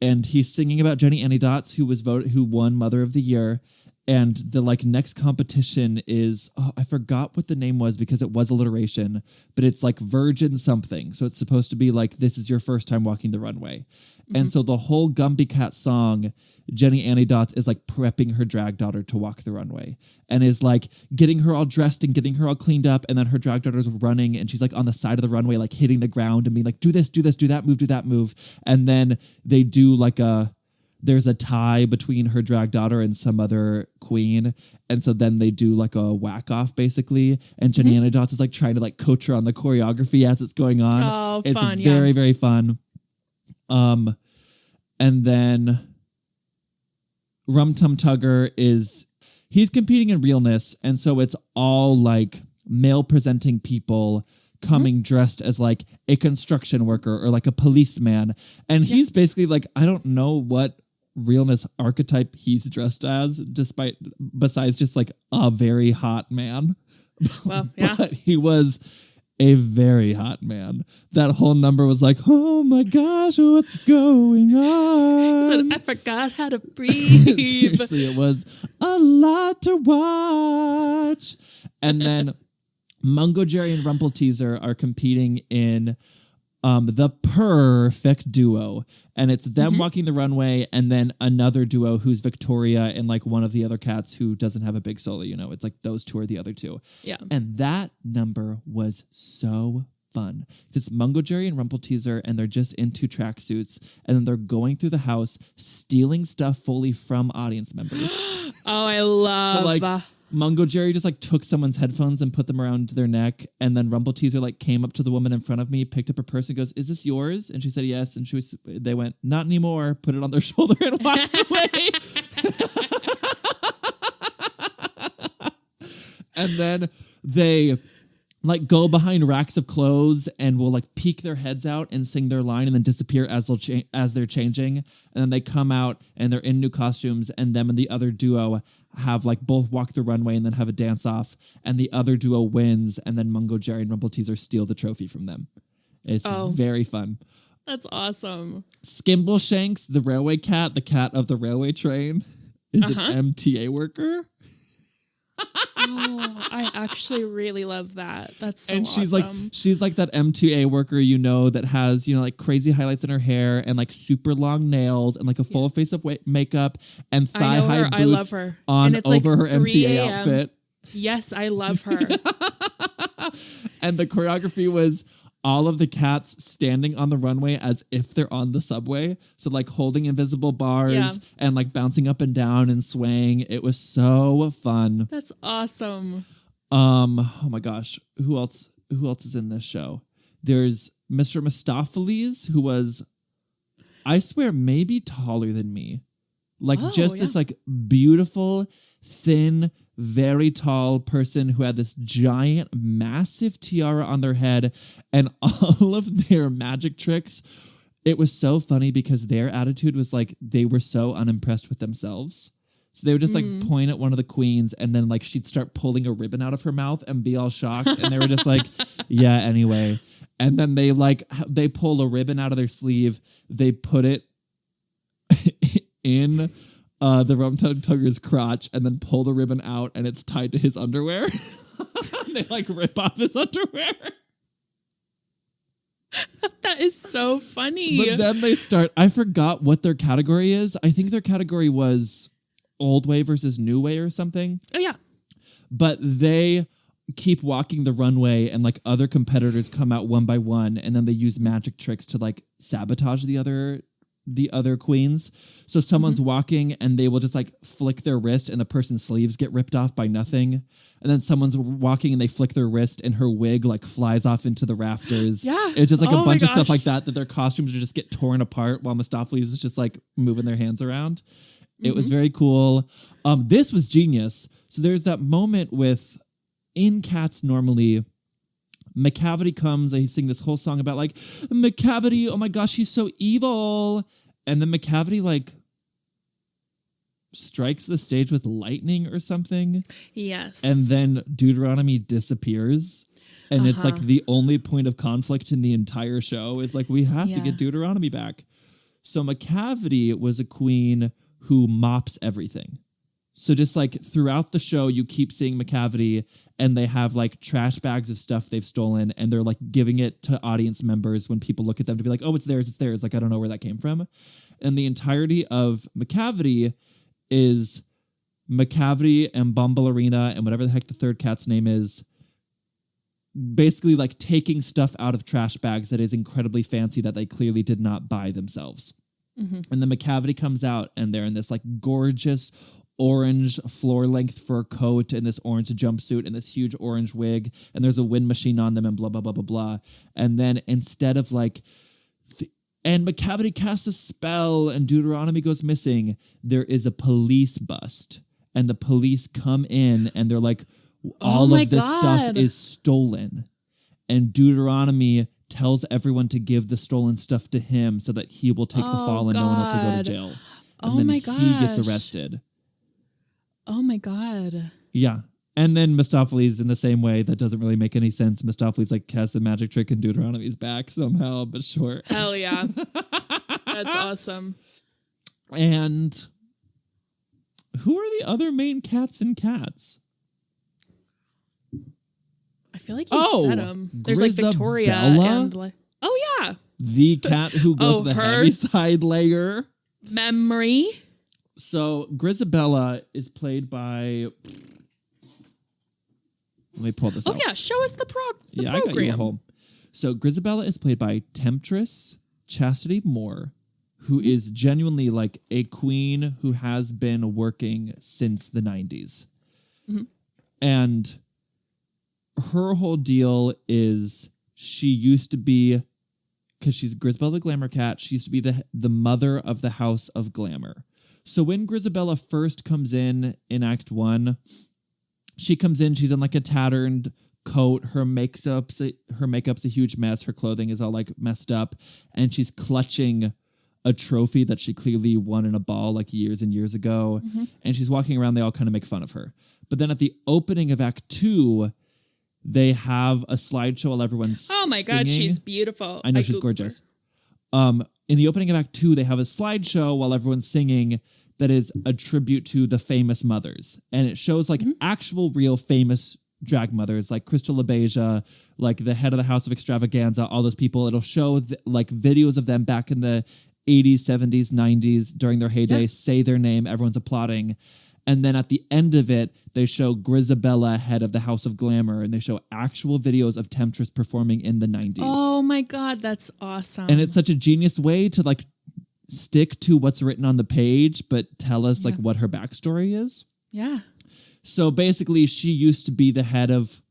and he's singing about Jenny Annie Dots, who won Mother of the Year. And the like next competition is, I forgot what the name was because it was alliteration, but it's like Virgin something. So it's supposed to be like, this is your first time walking the runway. And so the whole Gumby Cat song, Jenny Annie Dots is like prepping her drag daughter to walk the runway, and is like getting her all dressed and getting her all cleaned up. And then her drag daughter's running, and she's like on the side of the runway, like hitting the ground and being like, do this, do that move. And then they do like there's a tie between her drag daughter and some other queen. And so then they do like a whack off basically. And Jenny Annie Dots is like trying to like coach her on the choreography as it's going on. Oh, it's fun. Very, very fun. And then Rum Tum Tugger he's competing in realness. And so it's all like male presenting people coming dressed as like a construction worker or like a policeman. And he's basically like, I don't know what realness archetype he's dressed as, besides just like a very hot man. Well, yeah. But he was a very hot man. That whole number was like, oh my gosh, what's going on? Said, I forgot how to breathe. Seriously, it was a lot to watch. And then Mungo Jerry and Rumpelteazer are competing in the perfect duo. And it's them walking the runway and then another duo who's Victoria and like one of the other cats who doesn't have a big solo, you know. It's like those two are the other two. Yeah. And that number was so fun. It's Mungo Jerry and Rumpelteazer and they're just in two tracksuits and then they're going through the house stealing stuff fully from audience members. Oh, I love so like Mungo Jerry just like took someone's headphones and put them around their neck, and then Rumpelteazer like came up to the woman in front of me, picked up her purse and goes, "Is this yours?" And she said yes, and they went, "Not anymore," put it on their shoulder and walked away. And then they like go behind racks of clothes and will like peek their heads out and sing their line and then disappear as they're changing. And then they come out and they're in new costumes, and them and the other duo have like both walk the runway and then have a dance off, and the other duo wins, and then Mungo Jerry and Rumpelteazer steal the trophy from them. It's very fun. That's awesome. Skimbleshanks, the railway cat, the cat of the railway train, is an MTA worker. Oh, I actually really love that. That's so and awesome. she's like that MTA worker, you know, that has, you know, like crazy highlights in her hair and like super long nails and like a full face of makeup and thigh-high boots I love her. on and it's over like her 3 MTA a.m. outfit. Yes, I love her. And the choreography was all of the cats standing on the runway as if they're on the subway. So like holding invisible bars and like bouncing up and down and swaying. It was so fun. That's awesome. Oh my gosh. Who else is in this show? There's Mr. Mistopheles, who was, I swear, maybe taller than me. Like this like beautiful, thin, very tall person who had this giant, massive tiara on their head, and all of their magic tricks. It was so funny because their attitude was like they were so unimpressed with themselves. So they would just like point at one of the queens, and then like she'd start pulling a ribbon out of her mouth and be all shocked. And they were just like, yeah, anyway. And then they pull a ribbon out of their sleeve. They put it in the Rumtugger's crotch and then pull the ribbon out, and it's tied to his underwear. They like rip off his underwear. That is so funny. But then they start, I forgot what their category is. I think their category was old way versus new way or something. Oh yeah. But they keep walking the runway and like other competitors come out one by one, and then they use magic tricks to like sabotage the other queens. So someone's walking and they will just like flick their wrist and the person's sleeves get ripped off by nothing. And then someone's walking and they flick their wrist and her wig like flies off into the rafters. Yeah. It's just like a bunch of stuff like that their costumes just get torn apart while Mistopheles is just like moving their hands around. It was very cool. This was genius. So there's that moment with, in Cats normally, McCavity comes and he's singing this whole song about like, McCavity, oh my gosh, he's so evil. And then McCavity like strikes the stage with lightning or something. Yes. And then Deuteronomy disappears. And it's like the only point of conflict in the entire show is like, we have to get Deuteronomy back. So McCavity was a queen who mops everything. So just like throughout the show, you keep seeing McCavity and they have like trash bags of stuff they've stolen and they're like giving it to audience members when people look at them to be like, oh, it's theirs, it's theirs. Like, I don't know where that came from. And the entirety of McCavity is McCavity and Bomballerina and whatever the heck the third cat's name is, basically like taking stuff out of trash bags that is incredibly fancy that they clearly did not buy themselves. And then McCavity comes out and they're in this like gorgeous orange floor-length fur coat and this orange jumpsuit and this huge orange wig, and there's a wind machine on them and blah, blah, blah, blah, blah. And then instead of like, and McCavity casts a spell and Deuteronomy goes missing, there is a police bust. And the police come in and they're like, all of this stuff is stolen. And Deuteronomy tells everyone to give the stolen stuff to him so that he will take the fall and no one else will go to jail. And then he gets arrested. Oh my God. Yeah. And then Mistopheles in the same way, that doesn't really make any sense. Mistopheles like casts a magic trick and Deuteronomy's back somehow, but sure. Hell yeah. That's awesome. And who are the other main cats in Cats? I feel like you said them. There's like Victoria Grisabella? and like, oh yeah. The cat who goes to the her? Heaviside layer. Memory. So Grisabella is played by... Let me pull this Oh out. yeah, show us the Yeah, program. I got you a whole. So Grisabella is played by Temptress Chastity Moore, who is genuinely like a queen who has been working since the 90s. Mm-hmm. And her whole deal is she used to be, because she's Grisabella the Glamour Cat, she used to be the mother of the House of Glamour. So when Grisabella first comes in Act 1, she comes in, she's in like a tattered coat, her makeup's a huge mess, her clothing is all like messed up, and she's clutching a trophy that she clearly won in a ball like years and years ago, and she's walking around, they all kind of make fun of her. But then at the opening of Act 2, they have a slideshow while everyone's Oh my God, singing. she's beautiful. I know she's Googled gorgeous. her. In the opening of Act 2, they have a slideshow while everyone's singing that is a tribute to the famous mothers. And it shows like actual real famous drag mothers like Crystal LaBeija, like the head of the House of Extravaganza, all those people. It'll show like videos of them back in the 80s, 70s, 90s during their heyday, say their name, everyone's applauding. And then at the end of it, they show Grisabella, head of the House of Glamour, and they show actual videos of Temptress performing in the 90s. Oh my God, that's awesome. And it's such a genius way to like stick to what's written on the page, but tell us like what her backstory is. Yeah. So basically, she used to be the head of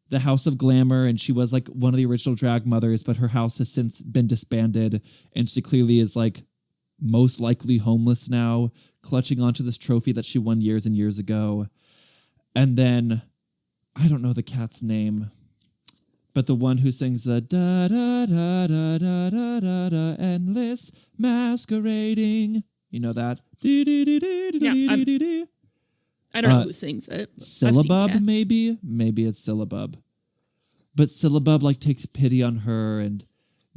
the House of Glamour, and she was like one of the original drag mothers, but her house has since been disbanded, and she clearly is like most likely homeless now, clutching onto this trophy that she won years and years ago. And then, I don't know the cat's name, but the one who sings the da da da da da da da da endless masquerading. You know that? I don't know who sings it. Syllabub, maybe? Maybe it's Syllabub. But Syllabub like takes pity on her and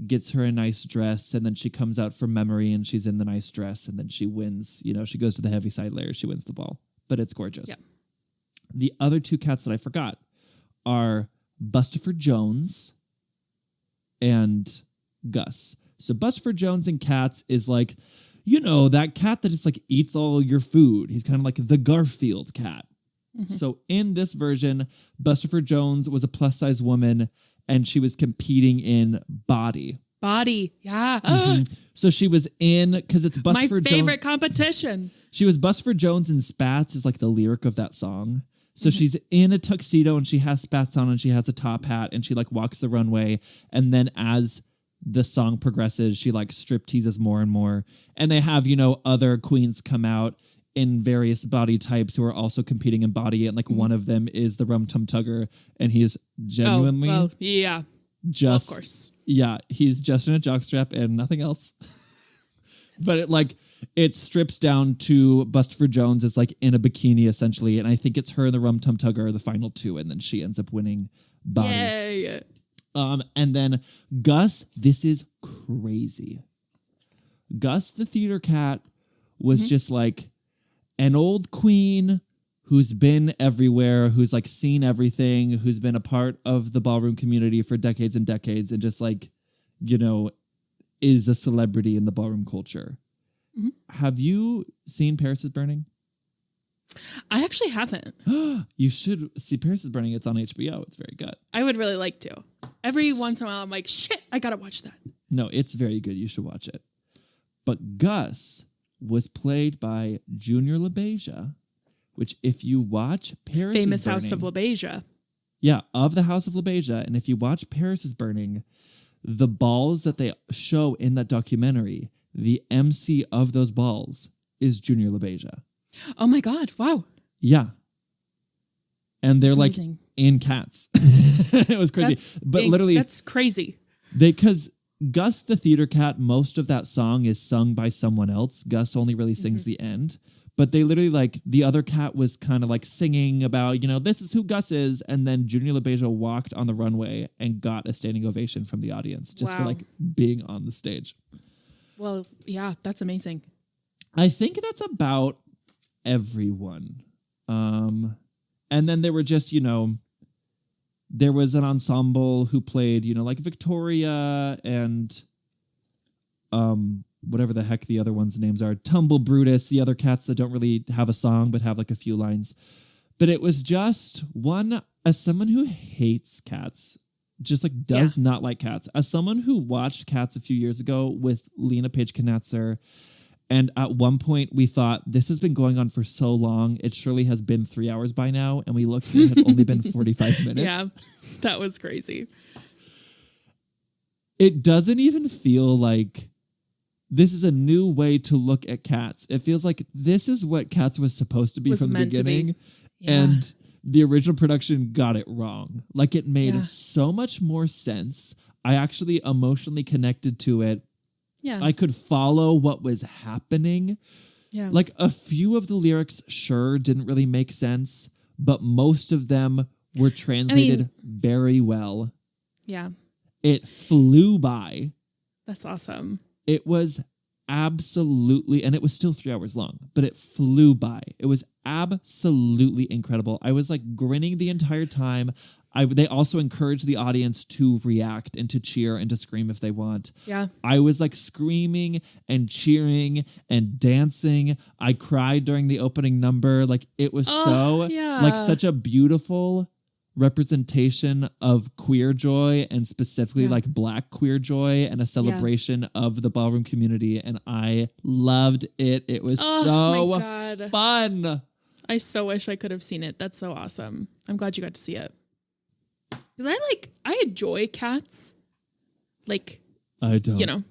gets her a nice dress, and then she comes out from memory and she's in the nice dress, and then she wins. You know, she goes to the Heaviside layer, she wins the ball. But it's gorgeous. Yeah. The other two cats that I forgot are Bustopher Jones and Gus. So Bustopher Jones in Cats is like, you know, that cat that just like eats all your food. He's kind of like the Garfield cat. Mm-hmm. So in this version, Bustopher Jones was a plus size woman, and she was competing in Body. Body, yeah. Mm-hmm. So she was in, because it's Bustopher Jones. My favorite competition. She was Bustopher Jones, and Spats is like the lyric of that song. So she's in a tuxedo, and she has spats on, and she has a top hat, and she like walks the runway. And then as the song progresses, she like strip teases more and more. And they have, you know, other queens come out in various body types who are also competing in Body. And like one of them is the Rum Tum Tugger, and he's genuinely yeah. just, of course. Yeah, he's just in a jockstrap and nothing else. But it strips down to Bustopher Jones is like in a bikini essentially, and I think it's her and the Rum Tum Tugger are the final two, and then she ends up winning Body. Yay. And then Gus, this is crazy. Gus the theater cat was just like an old queen who's been everywhere, who's like seen everything, who's been a part of the ballroom community for decades and decades, and just like, you know, is a celebrity in the ballroom culture. Mm-hmm. Have you seen Paris is Burning? I actually haven't. You should see Paris is Burning. It's on HBO. It's very good. I would really like to. Every once in a while, I'm like, shit, I gotta watch that. No, it's very good. You should watch it. But Gus was played by Junior LaBeija, which if you watch Paris Famous is Burning, House of LaBeija. Yeah, of the House of LaBeija. And if you watch Paris is Burning, the balls that they show in that documentary, the MC of those balls is Junior LaBeija. Oh my God, wow. Yeah. And they're like amazing. In Cats. It was crazy. Literally, that's crazy. Because Gus the theater cat, most of that song is sung by someone else. Gus only really sings the end. But they literally, like, the other cat was kind of like singing about, this is who Gus is. And then Junior LaBeija walked on the runway and got a standing ovation from the audience just for like being on the stage. Well, yeah, that's amazing. I think that's about everyone. And then there were just, there was an ensemble who played, like Victoria and whatever the heck the other ones' names are. Tumble Brutus, the other cats that don't really have a song but have like a few lines. But it was just as someone who hates cats, just like does not like cats, as someone who watched Cats a few years ago with Lena Page Knatzer, and at one point we thought, this has been going on for so long, it surely has been 3 hours by now, and we looked and it had only been 45 minutes. Yeah, that was crazy. It doesn't even feel like this is a new way to look at Cats. It feels like this is what Cats was supposed to be from the beginning. Yeah. And the original production got it wrong. Like, it made so much more sense. I actually emotionally connected to it. Yeah. I could follow what was happening. Yeah. Like, a few of the lyrics, sure, didn't really make sense, but most of them were translated very well. Yeah. It flew by. That's awesome. It was absolutely, and it was still 3 hours long, but it flew by. It was absolutely incredible. I was like grinning the entire time. They also encourage the audience to react and to cheer and to scream if they want. Yeah. I was like screaming and cheering and dancing. I cried during the opening number. Like, it was like such a beautiful representation of queer joy, and specifically like Black queer joy, and a celebration of the ballroom community. And I loved it. It was so fun. I so wish I could have seen it. That's so awesome. I'm glad you got to see it. Because I enjoy Cats. Like, I don't.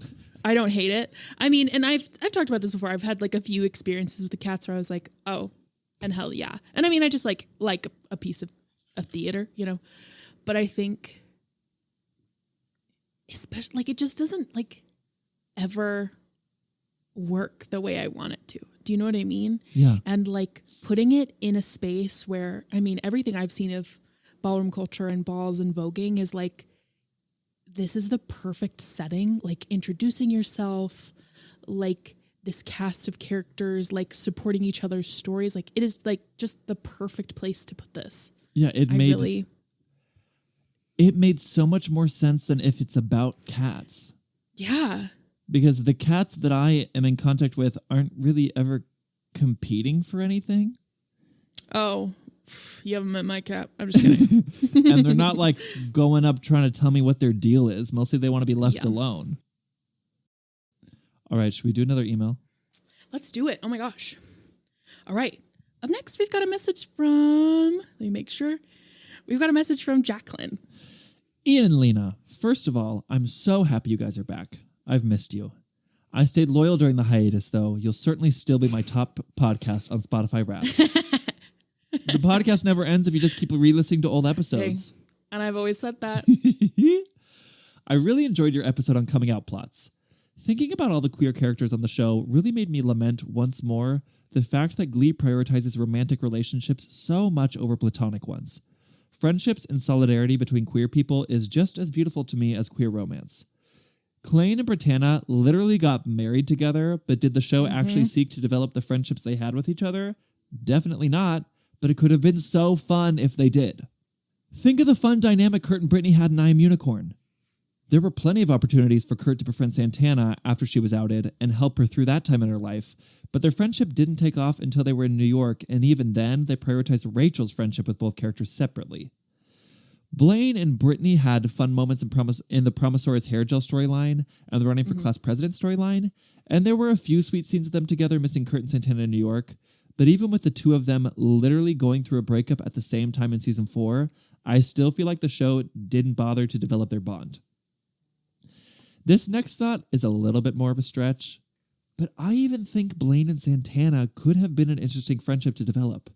I don't hate it. I mean, and I've talked about this before. I've had like a few experiences with the Cats where I was like, oh, and hell yeah. And I mean, I just like a piece of a theater, but I think especially like it just doesn't like ever work the way I want it to. Do you know what I mean? Yeah. And like putting it in a space where, I mean, everything I've seen of ballroom culture and balls and voguing is like, this is the perfect setting, like introducing yourself, like this cast of characters, like supporting each other's stories. Like, it is like just the perfect place to put this. Yeah, it made so much more sense than if it's about cats. Yeah. Because the cats that I am in contact with aren't really ever competing for anything. Oh, you haven't met my cat. I'm just kidding. And they're not like going up trying to tell me what their deal is. Mostly they want to be left alone. All right, should we do another email? Let's do it. Oh my gosh. All right. Up next, we've got a message from, let me make sure. We've got a message from Jacqueline. Ian and Lena, first of all, I'm so happy you guys are back. I've missed you. I stayed loyal during the hiatus, though. You'll certainly still be my top podcast on Spotify Wrapped. The podcast never ends if you just keep re-listening to old episodes. Okay. And I've always said that. I really enjoyed your episode on coming out plots. Thinking about all the queer characters on the show really made me lament once more the fact that Glee prioritizes romantic relationships so much over platonic ones. Friendships and solidarity between queer people is just as beautiful to me as queer romance. Klaine and Britannia literally got married together, but did the show actually seek to develop the friendships they had with each other? Definitely not, but it could have been so fun if they did. Think of the fun dynamic Kurt and Brittany had in I Am Unicorn. There were plenty of opportunities for Kurt to befriend Santana after she was outed and help her through that time in her life, but their friendship didn't take off until they were in New York, and even then, they prioritized Rachel's friendship with both characters separately. Blaine and Brittany had fun moments in the Promisaurus hair gel storyline and the running for class president storyline, and there were a few sweet scenes of them together missing Kurt and Santana in New York, but even with the two of them literally going through a breakup at the same time in season 4, I still feel like the show didn't bother to develop their bond. This next thought is a little bit more of a stretch, but I even think Blaine and Santana could have been an interesting friendship to develop.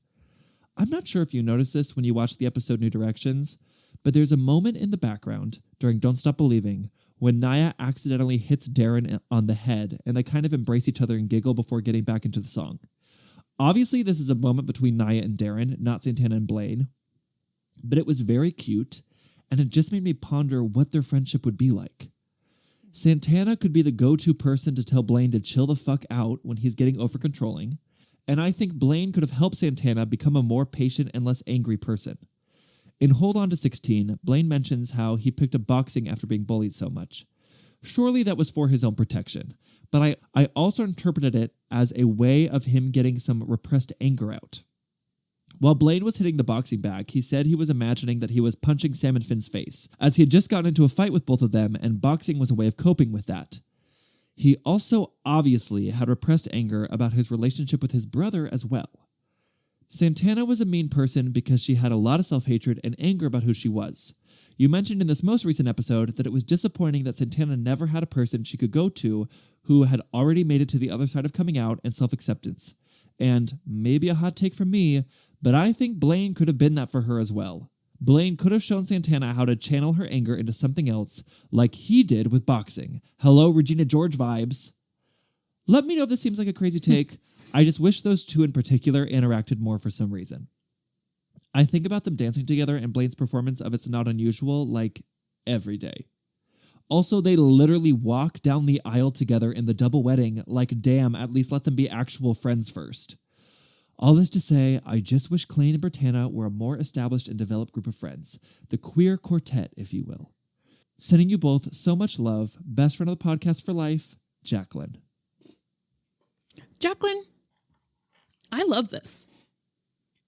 I'm not sure if you noticed this when you watched the episode New Directions, but there's a moment in the background during Don't Stop Believing when Naya accidentally hits Darren on the head and they kind of embrace each other and giggle before getting back into the song. Obviously, this is a moment between Nia and Darren, not Santana and Blaine, but it was very cute, and it just made me ponder what their friendship would be like. Santana could be the go-to person to tell Blaine to chill the fuck out when he's getting over-controlling, and I think Blaine could have helped Santana become a more patient and less angry person. In Hold On to 16, Blaine mentions how he picked up boxing after being bullied so much. Surely that was for his own protection, but I also interpreted it as a way of him getting some repressed anger out. While Blaine was hitting the boxing bag, he said he was imagining that he was punching Sam and Finn's face, as he had just gotten into a fight with both of them, and boxing was a way of coping with that. He also obviously had repressed anger about his relationship with his brother as well. Santana was a mean person because she had a lot of self-hatred and anger about who she was. You mentioned in this most recent episode that it was disappointing that Santana never had a person she could go to who had already made it to the other side of coming out and self-acceptance. And maybe a hot take from me, but I think Blaine could have been that for her as well. Blaine could have shown Santana how to channel her anger into something else, like he did with boxing. Hello, Regina George vibes. Let me know if this seems like a crazy take. I just wish those two in particular interacted more for some reason. I think about them dancing together and Blaine's performance of It's Not Unusual like every day. Also, they literally walk down the aisle together in the double wedding like, damn, at least let them be actual friends first. All this to say, I just wish Klaine and Brittana were a more established and developed group of friends. The queer quartet, if you will. Sending you both so much love. Best friend of the podcast for life, Jacqueline. Jacqueline, I love this.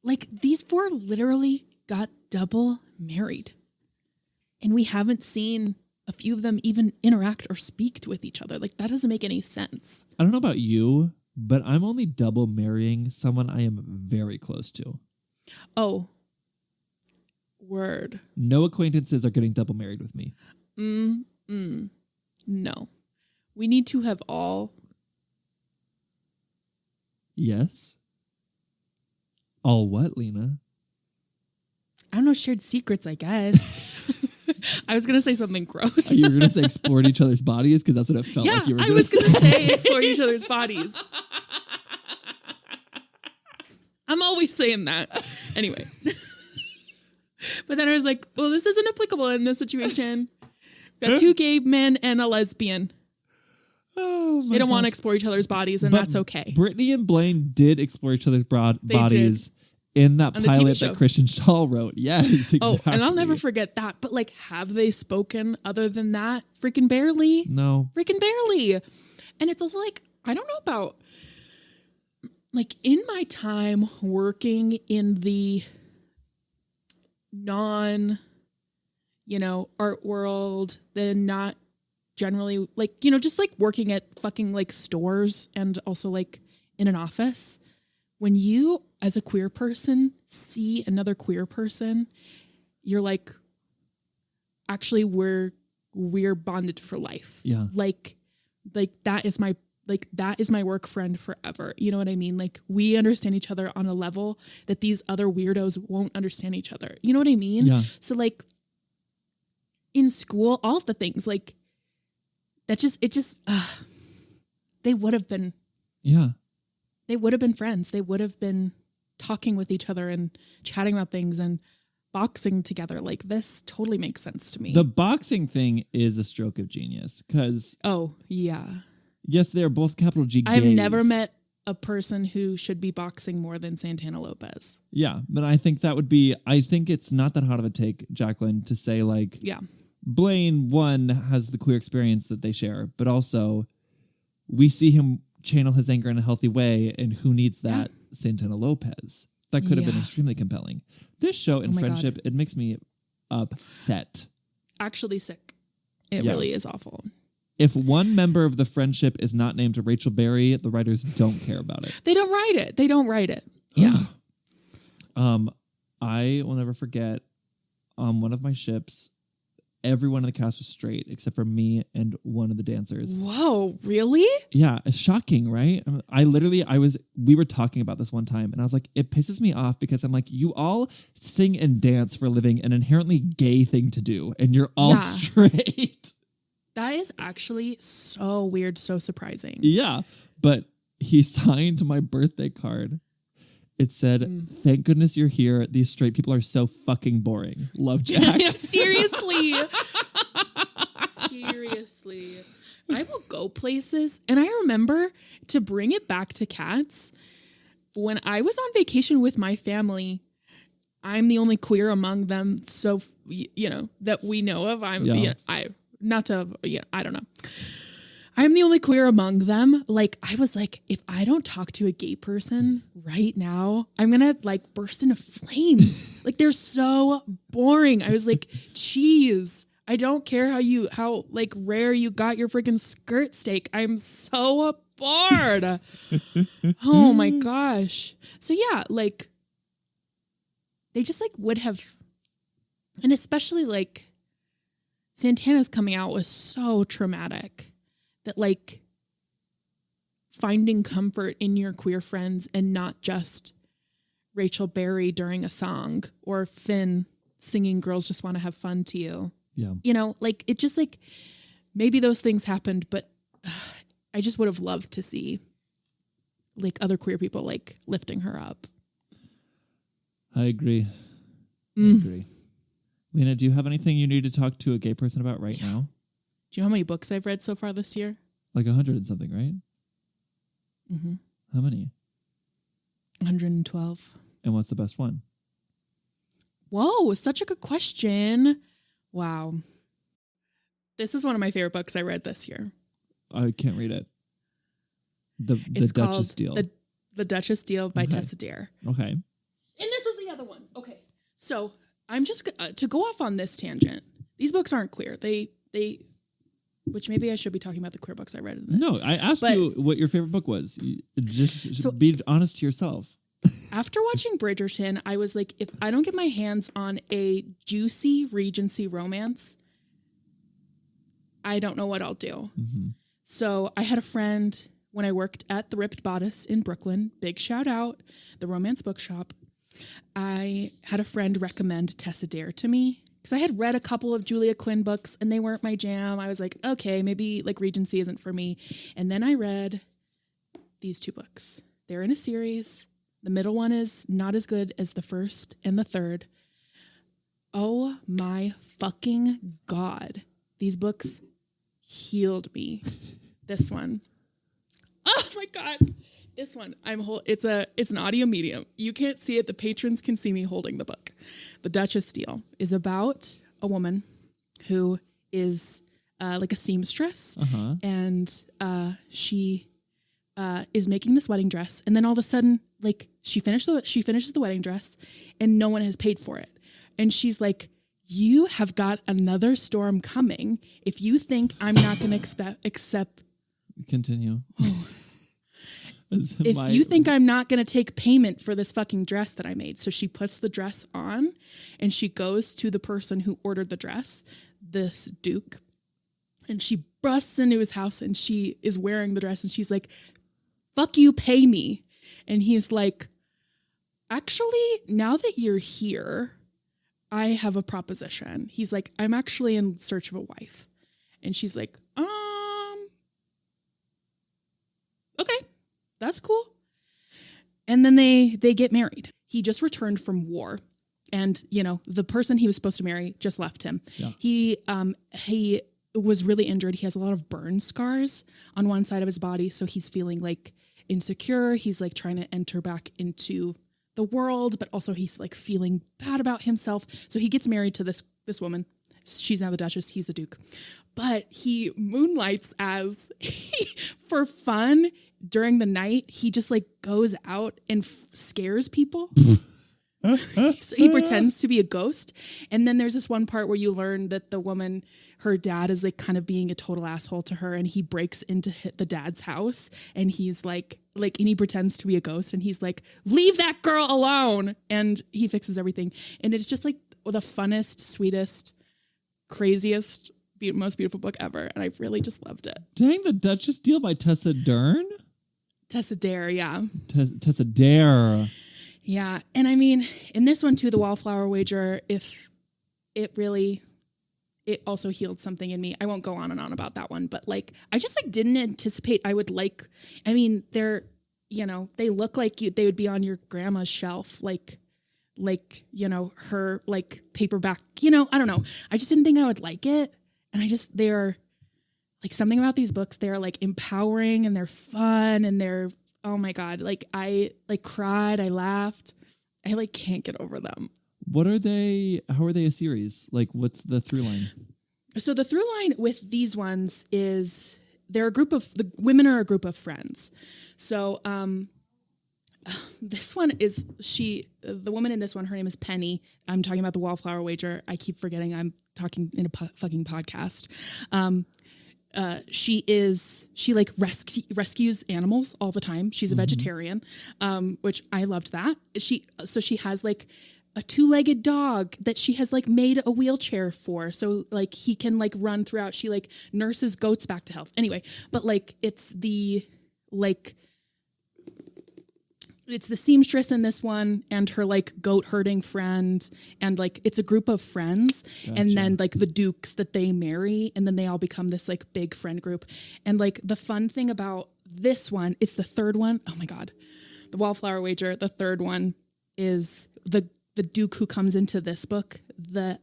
Like, these four literally got double married. And we haven't seen a few of them even interact or speak with each other. Like, that doesn't make any sense. I don't know about you, but I'm only double marrying someone I am very close to. Oh. Word. No acquaintances are getting double married with me. No. We need to have all... Yes? All what, Lena? I don't know, shared secrets, I guess. I was going to say something gross. You were going to say explored each other's bodies? Because that's what it felt like you were going to say. I was going to say explored each other's bodies. I'm always saying that. Anyway. But then I was like, well, this isn't applicable in this situation. We've got two gay men and a lesbian. Oh, they don't want to explore each other's bodies, and that's okay. Brittany and Blaine did explore each other's bodies in that pilot that Christian Shaw wrote. Yes, exactly. Oh, and I'll never forget that. But, like, have they spoken other than that? Freaking barely. No. Freaking barely. And it's also like, I don't know about, like, in my time working in the art world, the not generally, like, just like working at fucking like stores and also like in an office, when you as a queer person see another queer person, you're like, actually we're bonded for life. Yeah. Like that is my work friend forever. You know what I mean? Like, we understand each other on a level that these other weirdos won't understand each other. You know what I mean? Yeah. So like in school, all of the things like, they would have been, they would have been friends. They would have been talking with each other and chatting about things and boxing together. Like, this totally makes sense to me. The boxing thing is a stroke of genius because... Oh, yeah. Yes, they're both capital G gays. I've never met a person who should be boxing more than Santana Lopez. Yeah, but I think it's not that hard of a take, Jacqueline, to say like... Yeah. Blaine, one, has the queer experience that they share, but also we see him channel his anger in a healthy way, and who needs that? Yeah. Santana Lopez. That could have been extremely compelling. This show in friendship, it makes me upset. Actually sick. It really is awful. If one member of the friendship is not named Rachel Berry, the writers don't care about it. They don't write it. Yeah. I will never forget one of my ships, everyone in the cast was straight except for me and one of the dancers. Whoa, really? Yeah, it's shocking, right? We were talking about this one time and I was like, it pisses me off because I'm like, you all sing and dance for a living, an inherently gay thing to do, and you're all straight. That is actually so weird, so surprising. Yeah, but he signed my birthday card It said, "Thank goodness you're here. These straight people are so fucking boring. Love, Jack." Seriously. Seriously. I will go places. And I remember, to bring it back to cats, when I was on vacation with my family, I'm the only queer among them. So, that we know of. I don't know. I'm the only queer among them. Like, I was like, if I don't talk to a gay person right now, I'm going to like burst into flames. Like, they're so boring. I was like, geez, I don't care how like rare you got your freaking skirt steak. I'm so bored. Oh my gosh. So yeah, like they just like would have, and especially like Santana's coming out was so traumatic. That like finding comfort in your queer friends and not just Rachel Berry during a song or Finn singing Girls Just Want to Have Fun to you. Yeah. Like it just like maybe those things happened, but I just would have loved to see like other queer people like lifting her up. I agree. I agree. Lena, do you have anything you need to talk to a gay person about right now? Do you know how many books I've read so far this year? Like 100 and something, right? Mm-hmm. How many? 112. And what's the best one? Whoa, such a good question. Wow. This is one of my favorite books I read this year. I can't read it. The It's Duchess called Deal. The Duchess Deal by Tessa Dare. Okay. And this was the other one. Okay. So I'm just to go off on this tangent. These books aren't queer. They which maybe I should be talking about the queer books I read. No, I asked you what your favorite book was. Just be honest to yourself. After watching Bridgerton, I was like, if I don't get my hands on a juicy Regency romance, I don't know what I'll do. Mm-hmm. So I had a friend when I worked at the Ripped Bodice in Brooklyn, big shout out, the romance bookshop. I had a friend recommend Tessa Dare to me because I had read a couple of Julia Quinn books and they weren't my jam. I was like, okay, maybe like Regency isn't for me. And then I read these two books. They're in a series. The middle one is not as good as the first and the third. Oh my fucking God. These books healed me. This one. Oh my God. This one. It's an audio medium. You can't see it. The patrons can see me holding the book. The Duchess Deal is about a woman who is like a seamstress, and she is making this wedding dress, and then all of a sudden, like she finishes the wedding dress, and no one has paid for it, and she's like, "You have got another storm coming. If you think I'm not going to accept." Continue. If you think I'm not going to take payment for this fucking dress that I made. So she puts the dress on and she goes to the person who ordered the dress, this Duke, and she busts into his house and she is wearing the dress and she's like, "Fuck you, pay me." And he's like, "Actually, now that you're here, I have a proposition." He's like, "I'm actually in search of a wife." And she's like, "Okay. That's cool." And then they get married. He just returned from war. And, the person he was supposed to marry just left him. Yeah. He was really injured. He has a lot of burn scars on one side of his body. So he's feeling like insecure. He's like trying to enter back into the world, but also he's like feeling bad about himself. So he gets married to this woman. She's now the Duchess. He's the Duke. But he moonlights as, for fun, during the night, he just like goes out and scares people. So he pretends to be a ghost. And then there's this one part where you learn that the woman, her dad is like kind of being a total asshole to her. And he breaks into the dad's house and he's like, and he pretends to be a ghost. And he's like, "Leave that girl alone." And he fixes everything. And it's just like the funnest, sweetest, craziest, most beautiful book ever. And I really just loved it. Dang, The Duchess Deal by Tessa Dern? Tessa Dare, yeah. Tessa Dare. Yeah. And I mean, in this one too, The Wallflower Wager, if it also healed something in me. I won't go on and on about that one, but like, I just like didn't anticipate I would like, I mean, they're you know, they look like they would be on your grandma's shelf, like, you know, her like paperback, you know, I don't know. I just didn't think I would like it. And they're like something about these books. They're like empowering and they're fun and they're, oh my God. Like I like cried. I laughed. I like can't get over them. What are they? How are they a series? Like what's the through line? So the through line with these ones is the women are a group of friends. So, this one is the woman in this one, her name is Penny. I'm talking about the Wallflower Wager. I keep forgetting I'm talking in a fucking podcast. She like rescues animals all the time. She's a vegetarian, which I loved that. She has like a 2-legged dog that she has like made a wheelchair for. So like he can like run throughout. She like nurses goats back to health. Anyway, but like it's the seamstress in this one and her like goat herding friend. And like, it's a group of friends. Gotcha. And then like the dukes that they marry. And then they all become this like big friend group. And like the fun thing about this one, it's the third one. Oh my God. The Wallflower Wager. The third one is the duke who comes into this book, the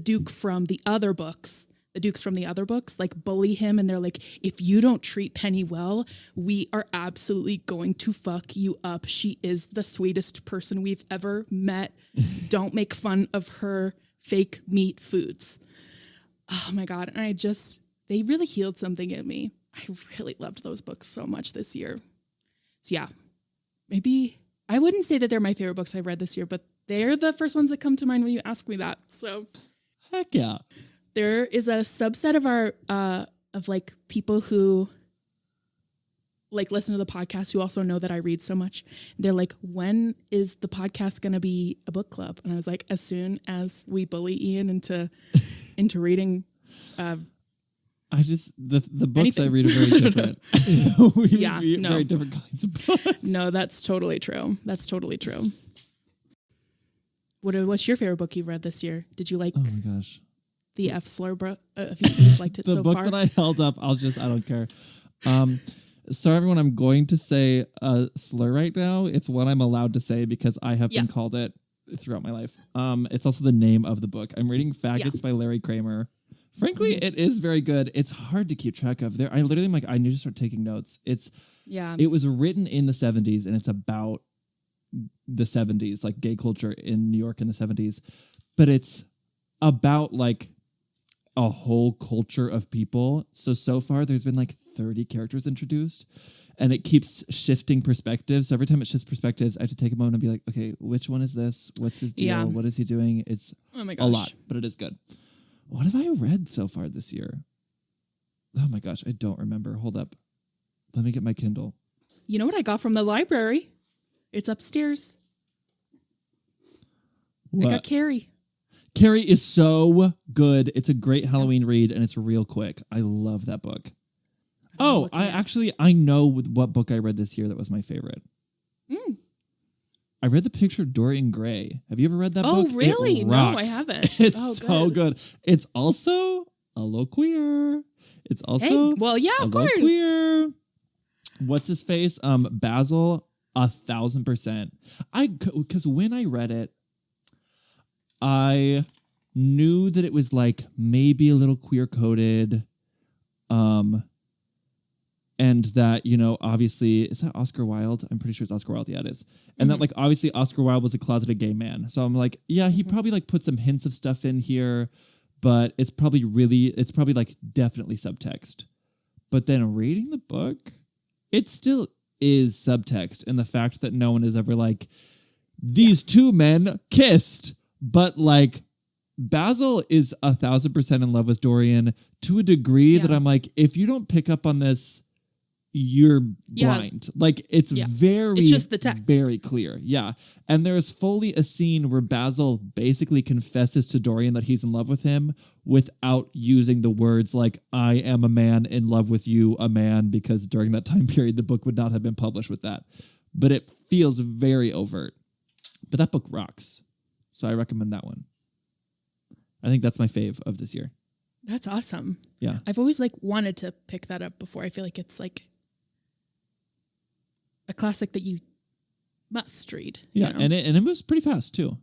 duke from the other books. The dukes from the other books like bully him and they're like, if you don't treat Penny well, we are absolutely going to fuck you up. She is the sweetest person we've ever met. Don't make fun of her fake meat foods. Oh my God. And they really healed something in me. I really loved those books so much this year. So yeah, maybe I wouldn't say that they're my favorite books I've read this year, but they're the first ones that come to mind when you ask me that. So heck yeah. There is a subset of our of like people who like listen to the podcast who also know that I read so much. They're like, when is the podcast going to be a book club? And I was like, as soon as we bully Ian into reading. The books anything. I read are very different. we read very different kinds of books. No, that's totally true. That's totally true. What's your favorite book you've read this year? Did you like? Oh my gosh. The F slur, bro. If you've liked it so far. The book that I held up, I don't care. Sorry, everyone, I'm going to say a slur right now. It's one I'm allowed to say because I have been called it throughout my life. It's also the name of the book. I'm reading Faggots by Larry Kramer. Frankly, it is very good. It's hard to keep track of. I literally am like, I need to start taking notes. It was written in the 70s and it's about the 70s, like gay culture in New York in the 70s. But it's about like a whole culture of people. So far there's been like 30 characters introduced and it keeps shifting perspectives. So every time it shifts perspectives, I have to take a moment and be like, okay, which one is this? What's his deal? Yeah. What is he doing? It's a lot, but it is good. What have I read so far this year? Oh my gosh, I don't remember. Hold up. Let me get my Kindle. You know what I got from the library? It's upstairs. What? I got Carrie. Carrie is so good. It's a great Halloween read, and it's real quick. I love that book. I know what book I read this year that was my favorite. I read The Picture of Dorian Gray. Have you ever read that book? Oh, really? No, I haven't. It's so good. It's also a little queer. It's also of course. Queer. What's his face? Basil, 1,000%. Because when I read it, I knew that it was like maybe a little queer coded, and that, obviously, is that Oscar Wilde? I'm pretty sure it's Oscar Wilde. Yeah, it is. And that like, obviously Oscar Wilde was a closeted gay man. So I'm like, yeah, he probably like put some hints of stuff in here, but it's probably like definitely subtext. But then reading the book, it still is subtext. And the fact that no one is ever like, these two men kissed. But like Basil is 1,000% in love with Dorian to a degree that I'm like, if you don't pick up on this, you're blind. Like it's it's just the text. Very clear. Yeah. And there's fully a scene where Basil basically confesses to Dorian that he's in love with him without using the words like, I am a man in love with you, a man, because during that time period, the book would not have been published with that. But it feels very overt. But that book rocks. So I recommend that one. I think that's my fave of this year. That's awesome. Yeah. I've always like wanted to pick that up before. I feel like it's like a classic that you must read. Yeah, you know? and it moves pretty fast too.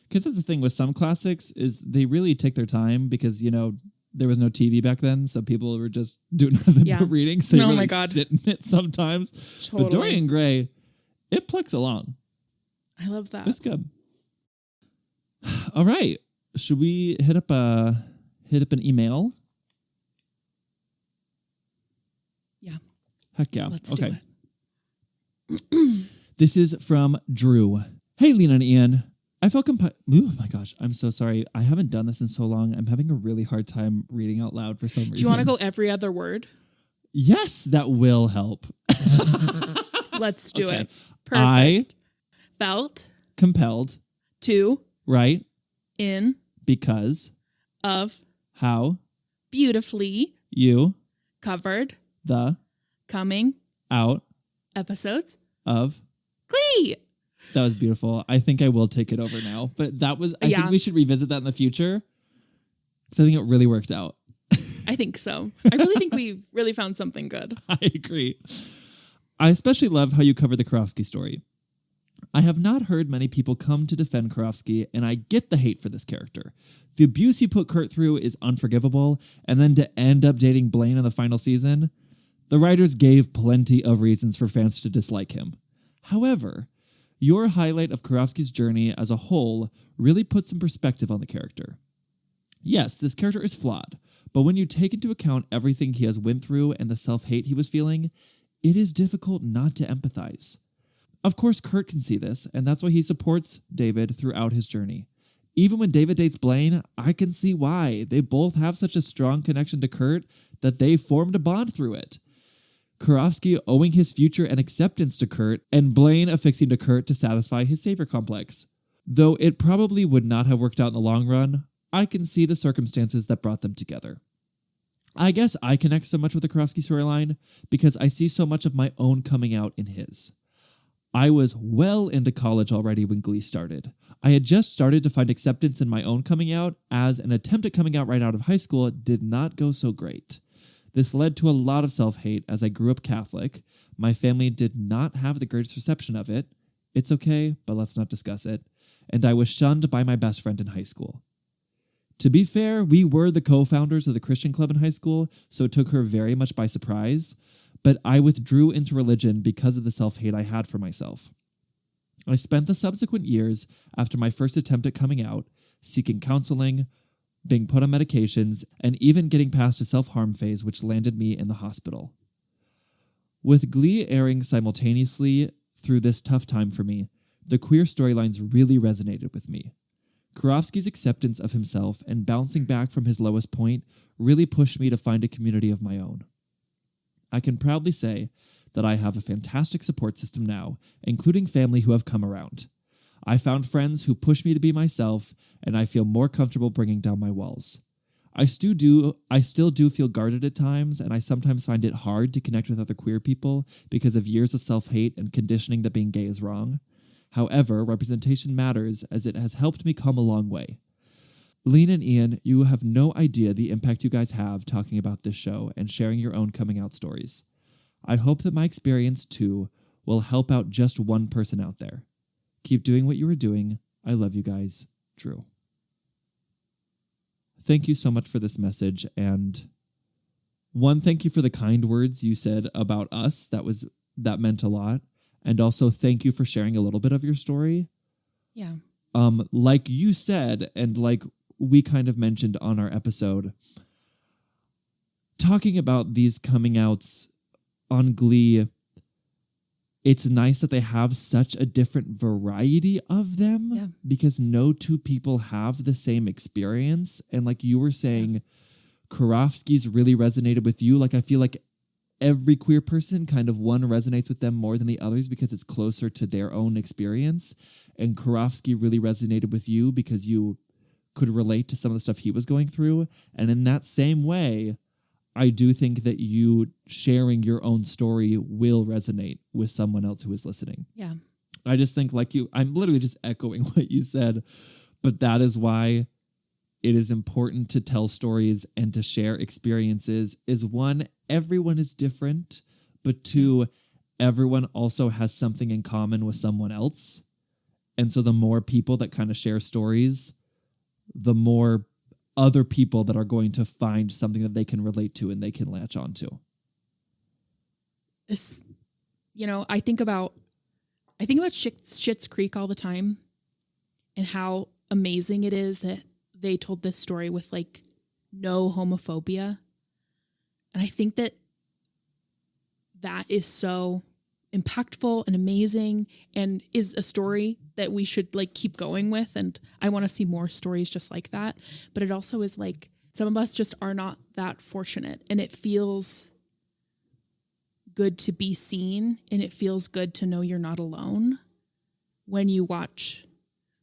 Because that's the thing with some classics is they really take their time because, you know, there was no TV back then, so people were just doing nothing but reading. So they Oh really my God. sit in it sometimes. Totally. But Dorian Gray, it plucks along. I love that. It's good. All right. Should we hit up an email? Yeah. Heck yeah. Let's okay. do it. This is from Drew. Hey, Lena and Ian. I felt oh my gosh, I'm so sorry. I haven't done this in so long. I'm having a really hard time reading out loud for some reason. Do you want to go every other word? Yes, that will help. Let's do Okay. it. Perfect. I felt compelled, to right? in Because of how beautifully you covered the coming out episodes. of Glee. that was beautiful. I think I will take it over now. But that was I think we should revisit that in the future. Because I think it really worked out. I think so. I really think we really found something good. I agree. I especially love how you cover the Karofsky story. I have not heard many people come to defend Karofsky, and I get the hate for this character. The abuse he put Kurt through is unforgivable, and then to end up dating Blaine in the final season, the writers gave plenty of reasons for fans to dislike him. However, your highlight of Karofsky's journey as a whole really puts some perspective on the character. Yes, this character is flawed, but when you take into account everything he has went through and the self-hate he was feeling, it is difficult not to empathize. Of course, Kurt can see this, and that's why he supports David throughout his journey. Even when David dates Blaine, I can see why. They both have such a strong connection to Kurt that they formed a bond through it. Karofsky owing his future and acceptance to Kurt, and Blaine affixing to Kurt to satisfy his savior complex. Though it probably would not have worked out in the long run, I can see the circumstances that brought them together. I guess I connect so much with the Karofsky storyline because I see so much of my own coming out in his. I was well into college already when Glee started. I had just started to find acceptance in my own coming out, as an attempt at coming out right out of high school did not go so great. This led to a lot of self-hate as I grew up Catholic. My family did not have the greatest reception of it. It's okay, but let's not discuss it. And I was shunned by my best friend in high school. To be fair, we were the co-founders of the Christian club in high school, so it took her very much by surprise. But I withdrew into religion because of the self-hate I had for myself. I spent the subsequent years, after my first attempt at coming out, seeking counseling, being put on medications, and even getting past a self-harm phase which landed me in the hospital. With Glee airing simultaneously through this tough time for me, the queer storylines really resonated with me. Karofsky's acceptance of himself and bouncing back from his lowest point really pushed me to find a community of my own. I can proudly say that I have a fantastic support system now, including family who have come around. I found friends who push me to be myself, and I feel more comfortable bringing down my walls. I still do feel guarded at times, and I sometimes find it hard to connect with other queer people because of years of self-hate and conditioning that being gay is wrong. However, representation matters as it has helped me come a long way. Lena and Ian, you have no idea the impact you guys have talking about this show and sharing your own coming out stories. I hope that my experience, too, will help out just one person out there. Keep doing what you are doing. I love you guys. Drew. Thank you so much for this message. And one, thank you for the kind words you said about us. That meant a lot. And also thank you for sharing a little bit of your story. Yeah. Like you said, and like we kind of mentioned on our episode, talking about these coming outs on Glee, it's nice that they have such a different variety of them because no two people have the same experience. And like you were saying, Karofsky's really resonated with you. Like I feel like every queer person kind of one resonates with them more than the others because it's closer to their own experience. And Karofsky really resonated with you because you could relate to some of the stuff he was going through. And in that same way, I do think that you sharing your own story will resonate with someone else who is listening. Yeah. I just think like you, I'm literally just echoing what you said, but that is why it is important to tell stories and to share experiences is one, everyone is different, but two, everyone also has something in common with someone else. And so the more people that kind of share stories, the more other people that are going to find something that they can relate to and they can latch onto. This, I think about Schitt's Creek all the time and how amazing it is that they told this story with like no homophobia. And I think that is so impactful and amazing and is a story that we should like keep going with. And I want to see more stories just like that. But it also is like some of us just are not that fortunate, and it feels good to be seen, and it feels good to know you're not alone when you watch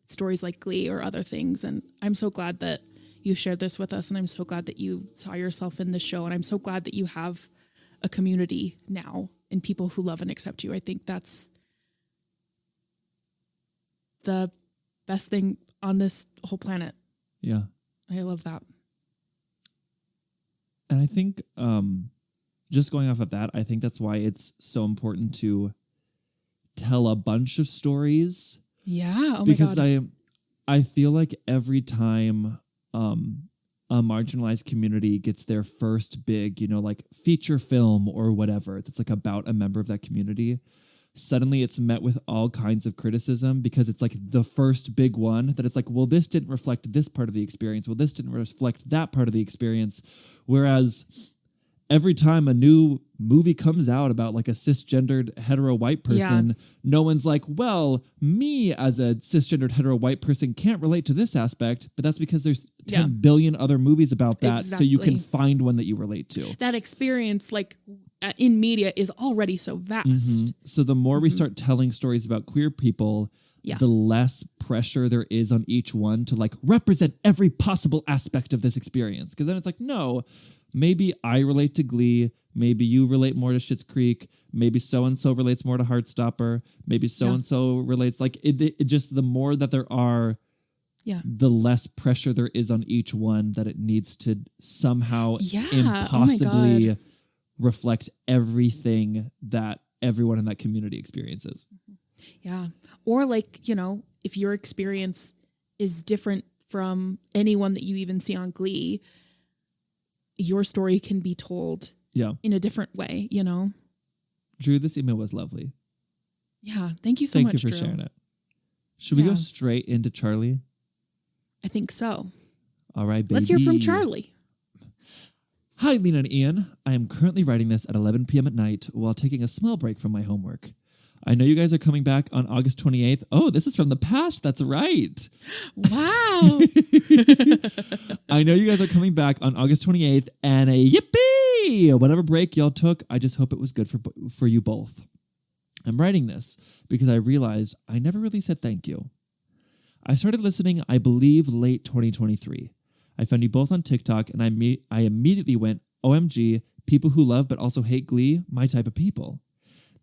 stories like Glee or other things. And I'm so glad that you shared this with us, and I'm so glad that you saw yourself in this show, and I'm so glad that you have a community now and people who love and accept you. I think that's the best thing on this whole planet. Yeah. I love that. And I think just going off of that, I think that's why it's so important to tell a bunch of stories. Yeah. Oh because my God. I feel like every time a marginalized community gets their first big, like feature film or whatever that's like about a member of that community, suddenly it's met with all kinds of criticism because it's like the first big one that it's like, well, this didn't reflect this part of the experience. Well, this didn't reflect that part of the experience. Whereas every time a new movie comes out about like a cisgendered hetero white person, no one's like, well, me as a cisgendered hetero white person can't relate to this aspect, but that's because there's 10 billion other movies about that. Exactly. So you can find one that you relate to. That experience, like in media, is already so vast. Mm-hmm. So the more we start telling stories about queer people, the less pressure there is on each one to like represent every possible aspect of this experience. Because then it's like, no, maybe I relate to Glee. Maybe you relate more to Schitt's Creek. Maybe so-and-so relates more to Heartstopper. Maybe so-and-so relates. Like it just, the more that there are, the less pressure there is on each one that it needs to somehow impossibly reflect everything that everyone in that community experiences. Yeah. Or like, if your experience is different from anyone that you even see on Glee, your story can be told in a different way, Drew, this email was lovely. Yeah. Thank you so much, Thank you for sharing it. Should we go straight into Charlie? I think so. All right, baby. Let's hear from Charlie. Hi, Lena and Ian. I am currently writing this at 11 p.m. at night while taking a small break from my homework. I know you guys are coming back on August 28th. Oh, this is from the past. That's right. Wow. I know you guys are coming back on August 28th, and a yippee! Whatever break y'all took, I just hope it was good for you both. I'm writing this because I realized I never really said thank you. I started listening, I believe, late 2023. I found you both on TikTok, and I immediately went, OMG, people who love but also hate Glee, my type of people.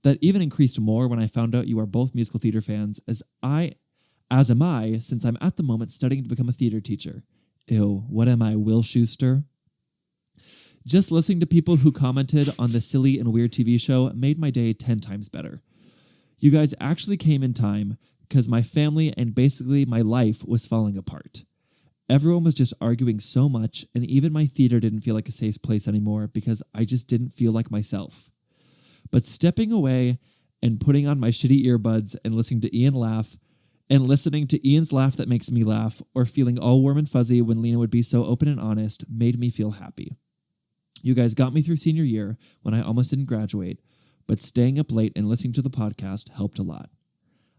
That even increased more when I found out you are both musical theater fans, as am I, since I'm at the moment studying to become a theater teacher. Ew, what am I, Will Schuster? Just listening to people who commented on the silly and weird TV show made my day 10 times better. You guys actually came in time because my family and basically my life was falling apart. Everyone was just arguing so much, and even my theater didn't feel like a safe place anymore because I just didn't feel like myself. But stepping away and putting on my shitty earbuds and listening to Ian laugh, and listening to Ian's laugh that makes me laugh, or feeling all warm and fuzzy when Lena would be so open and honest, made me feel happy. You guys got me through senior year when I almost didn't graduate, but staying up late and listening to the podcast helped a lot.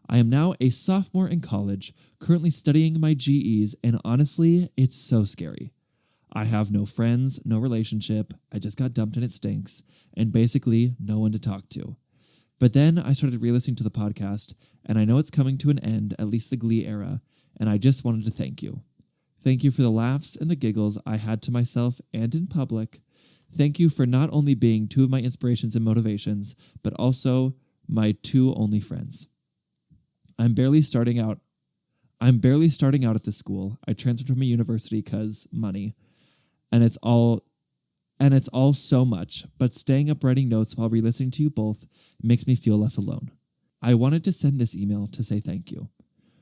I am now a sophomore in college, currently studying my GEs, and honestly, it's so scary. I have no friends, no relationship, I just got dumped and it stinks, and basically no one to talk to. But then I started re-listening to the podcast, and I know it's coming to an end, at least the Glee era, and I just wanted to thank you. Thank you for the laughs and the giggles I had to myself and in public. Thank you for not only being two of my inspirations and motivations, but also my two only friends. I'm barely starting out at this school. I transferred from a university because money. And it's all And it's all so much, but staying up writing notes while re-listening to you both makes me feel less alone. I wanted to send this email to say thank you.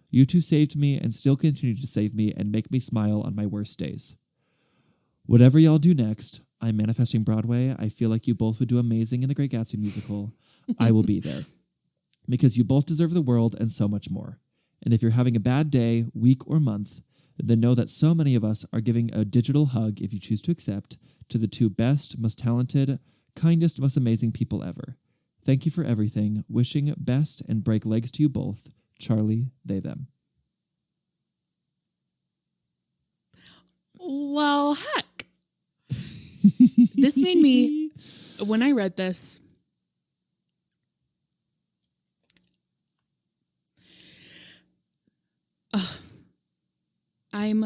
You two saved me and still continue to save me and make me smile on my worst days. Whatever y'all do next, I'm manifesting Broadway. I feel like you both would do amazing in the Great Gatsby musical. I will be there. Because you both deserve the world and so much more. And if you're having a bad day, week, or month, then know that so many of us are giving a digital hug, if you choose to accept, to the two best, most talented, kindest, most amazing people ever. Thank you for everything. Wishing best and break legs to you both. Charlie, they, them. Well, heck. This made me, when I read this, I'm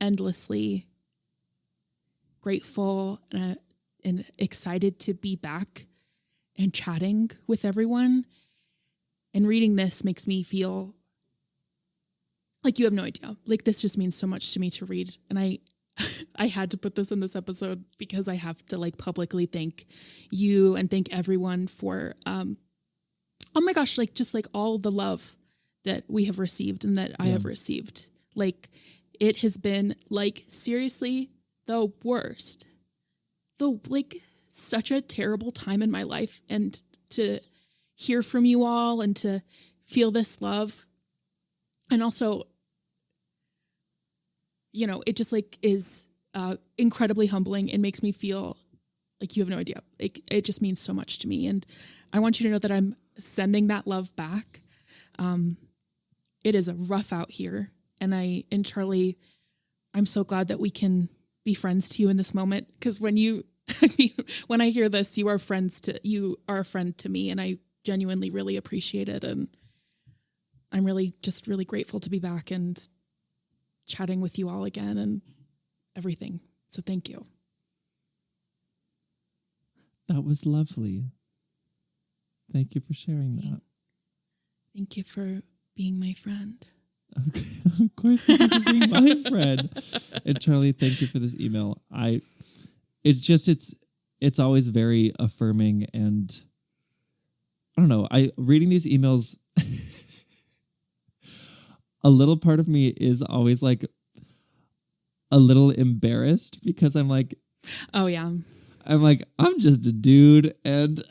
endlessly grateful and excited to be back and chatting with everyone. And reading this makes me feel like you have no idea. Like, this just means so much to me to read. And I had to put this in this episode because I have to like publicly thank you and thank everyone for, oh my gosh, like just like all the love that we have received and that I have received. Like, it has been like seriously the worst, such a terrible time in my life. And to hear from you all and to feel this love. And also, you know, it just like is incredibly humbling and makes me feel like you have no idea. It just means so much to me. And I want you to know that I'm sending that love back. It is a rough out here. And Charlie, I'm so glad that we can be friends to you in this moment. Because when I hear this, you are a friend to me, and I genuinely really appreciate it. And I'm really grateful to be back and chatting with you all again and everything. So thank you. That was lovely. Thank you for sharing that. Thank you for being my friend. Okay. Of course, thank you for being my friend. And Charlie, thank you for this email. It's always very affirming, and I don't know. Reading these emails, a little part of me is always like a little embarrassed because I'm like, oh yeah, I'm just a dude, and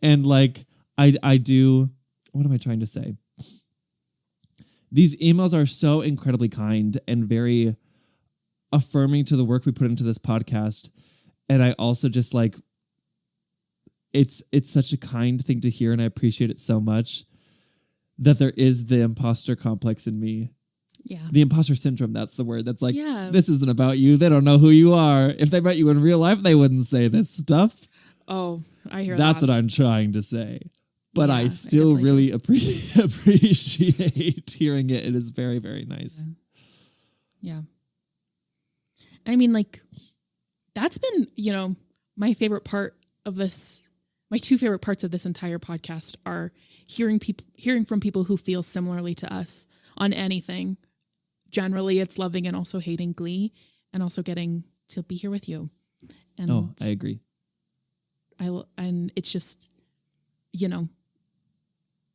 and like I do. What am I trying to say? These emails are so incredibly kind and very affirming to the work we put into this podcast. And I also just like, it's such a kind thing to hear, and I appreciate it so much that there is the imposter complex in me. Yeah. The imposter syndrome, that's the word. That's like, yeah. This isn't about you. They don't know who you are. If they met you in real life, they wouldn't say this stuff. Oh, I hear That's that. what I'm trying to say. But yeah, I still really appreciate hearing it. It is very, very nice. Yeah. I mean, like, that's been, you know, my favorite part of this. My two favorite parts of this entire podcast are hearing from people who feel similarly to us on anything. Generally, it's loving and also hating Glee, and also getting to be here with you. And I agree. And it's just, you know,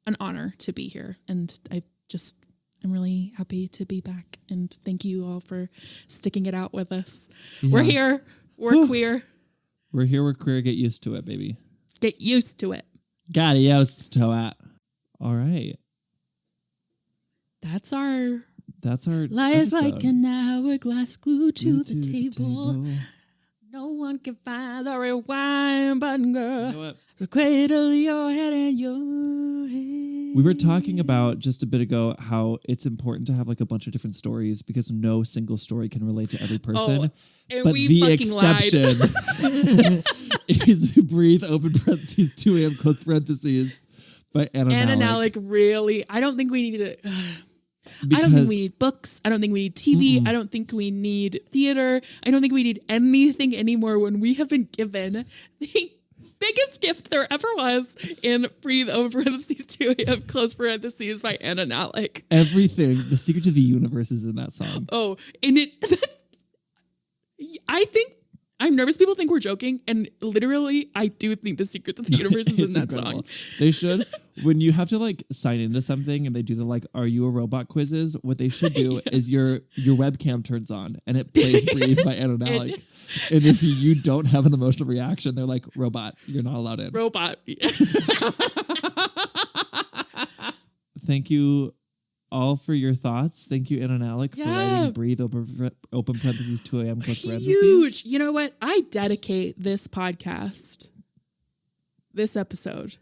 an honor to be here. And I'm really happy to be back. And thank you all for sticking it out with us. Yeah. We're here. We're queer. We're here. We're queer. Get used to it, baby. Get used to it. Got used to it. All right. That's our lies episode. Like an hourglass glued to the table. No one can find the rewind button, girl. You know what? The cradle your head and your head. We were talking about just a bit ago how it's important to have like a bunch of different stories because no single story can relate to every person. And but we the exception is Breathe, open parentheses, 2 a.m. close parentheses by Anna Nalick. Really, I don't think we need to. I don't think we need books. I don't think we need TV. I don't think we need theater. I don't think we need anything anymore when we have been given biggest gift there ever was in Breathe Open Parentheses 2 AM Close Parentheses by Anna Nalick. Everything, the secret to the universe is in that song. Oh, and I think, I'm nervous people think we're joking, and literally, I do think the secret to the universe is in that incredible. song. They should, when you have to like sign into something and they do the like, are you a robot quizzes? What they should do is your webcam turns on and it plays Breathe by Anna Nalick. And if you don't have an emotional reaction, they're like, robot, you're not allowed in. Robot. Thank you all for your thoughts. Thank you, Anna Nalick, for writing Breathe open parentheses 2 AM close parentheses. Huge. You know what? I dedicate this podcast, this episode,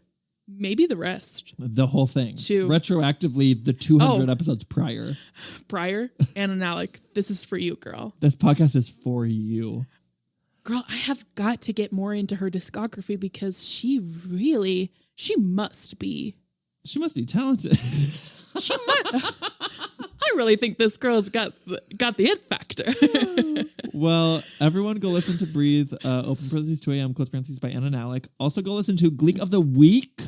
maybe the rest. The whole thing. To retroactively the 200 episodes prior. Anna Nalick, this is for you, girl. This podcast is for you. Girl, I have got to get more into her discography because she must be talented. I really think this girl's got the it factor. Well, everyone go listen to Breathe, open parentheses 2 AM, close parentheses by Anna Nalick. Also go listen to Gleek of the Week.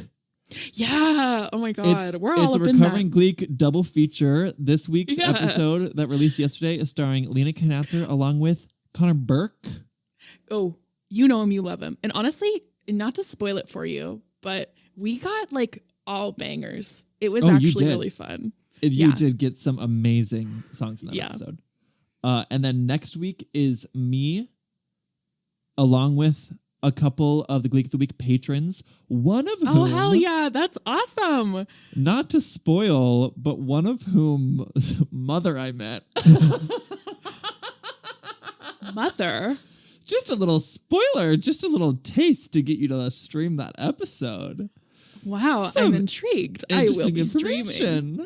Yeah. Oh my God. We're all up in that. It's a Recovering Gleek double feature. This week's episode that released yesterday is starring Lena Knatzer along with Connor Burke. Oh, you know him, you love him. And honestly, not to spoil it for you, but we got like all bangers. It was actually really fun. You did get some amazing songs in that episode. And then next week is me, along with a couple of the Gleek of the Week patrons. One of whom... Oh, hell yeah. That's awesome. Not to spoil, but one of whom... Mother I met. Mother? Just a little spoiler. Just a little taste to get you to stream that episode. Wow, I'm intrigued. I will be streaming.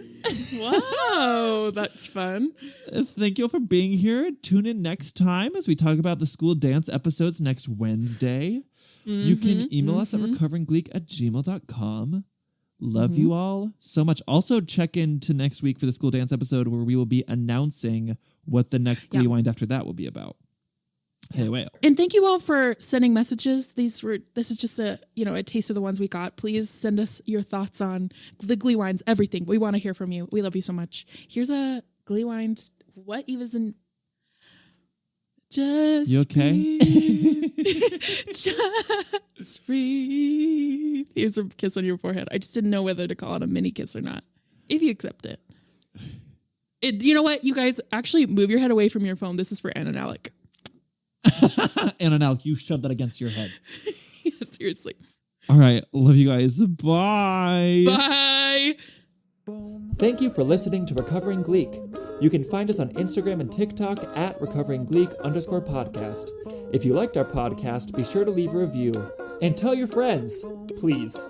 Wow, that's fun. Thank you all for being here. Tune in next time as we talk about the school dance episodes next Wednesday. You can email us at recoveringgleek@gmail.com. Love you all so much. Also, check into next week for the school dance episode where we will be announcing what the next Glee Wind after that will be about. Anyway. And thank you all for sending messages. This is just a taste of the ones we got. Please send us your thoughts on the Glee Winds, everything. We want to hear from you. We love you so much. Here's a Glee Wind. What eva's in? Just you okay? Just breathe. Here's a kiss on your forehead. I just didn't know whether to call it a mini kiss or not. If you accept it. You know what? You guys actually move your head away from your phone. This is for Anna Nalick. Anna Nalick, you shoved that against your head. Yeah, seriously. All right. Love you guys. Bye. Bye. Thank you for listening to Recovering Gleek. You can find us on Instagram and TikTok at recoveringgleek_podcast. If you liked our podcast, be sure to leave a review. And tell your friends, please.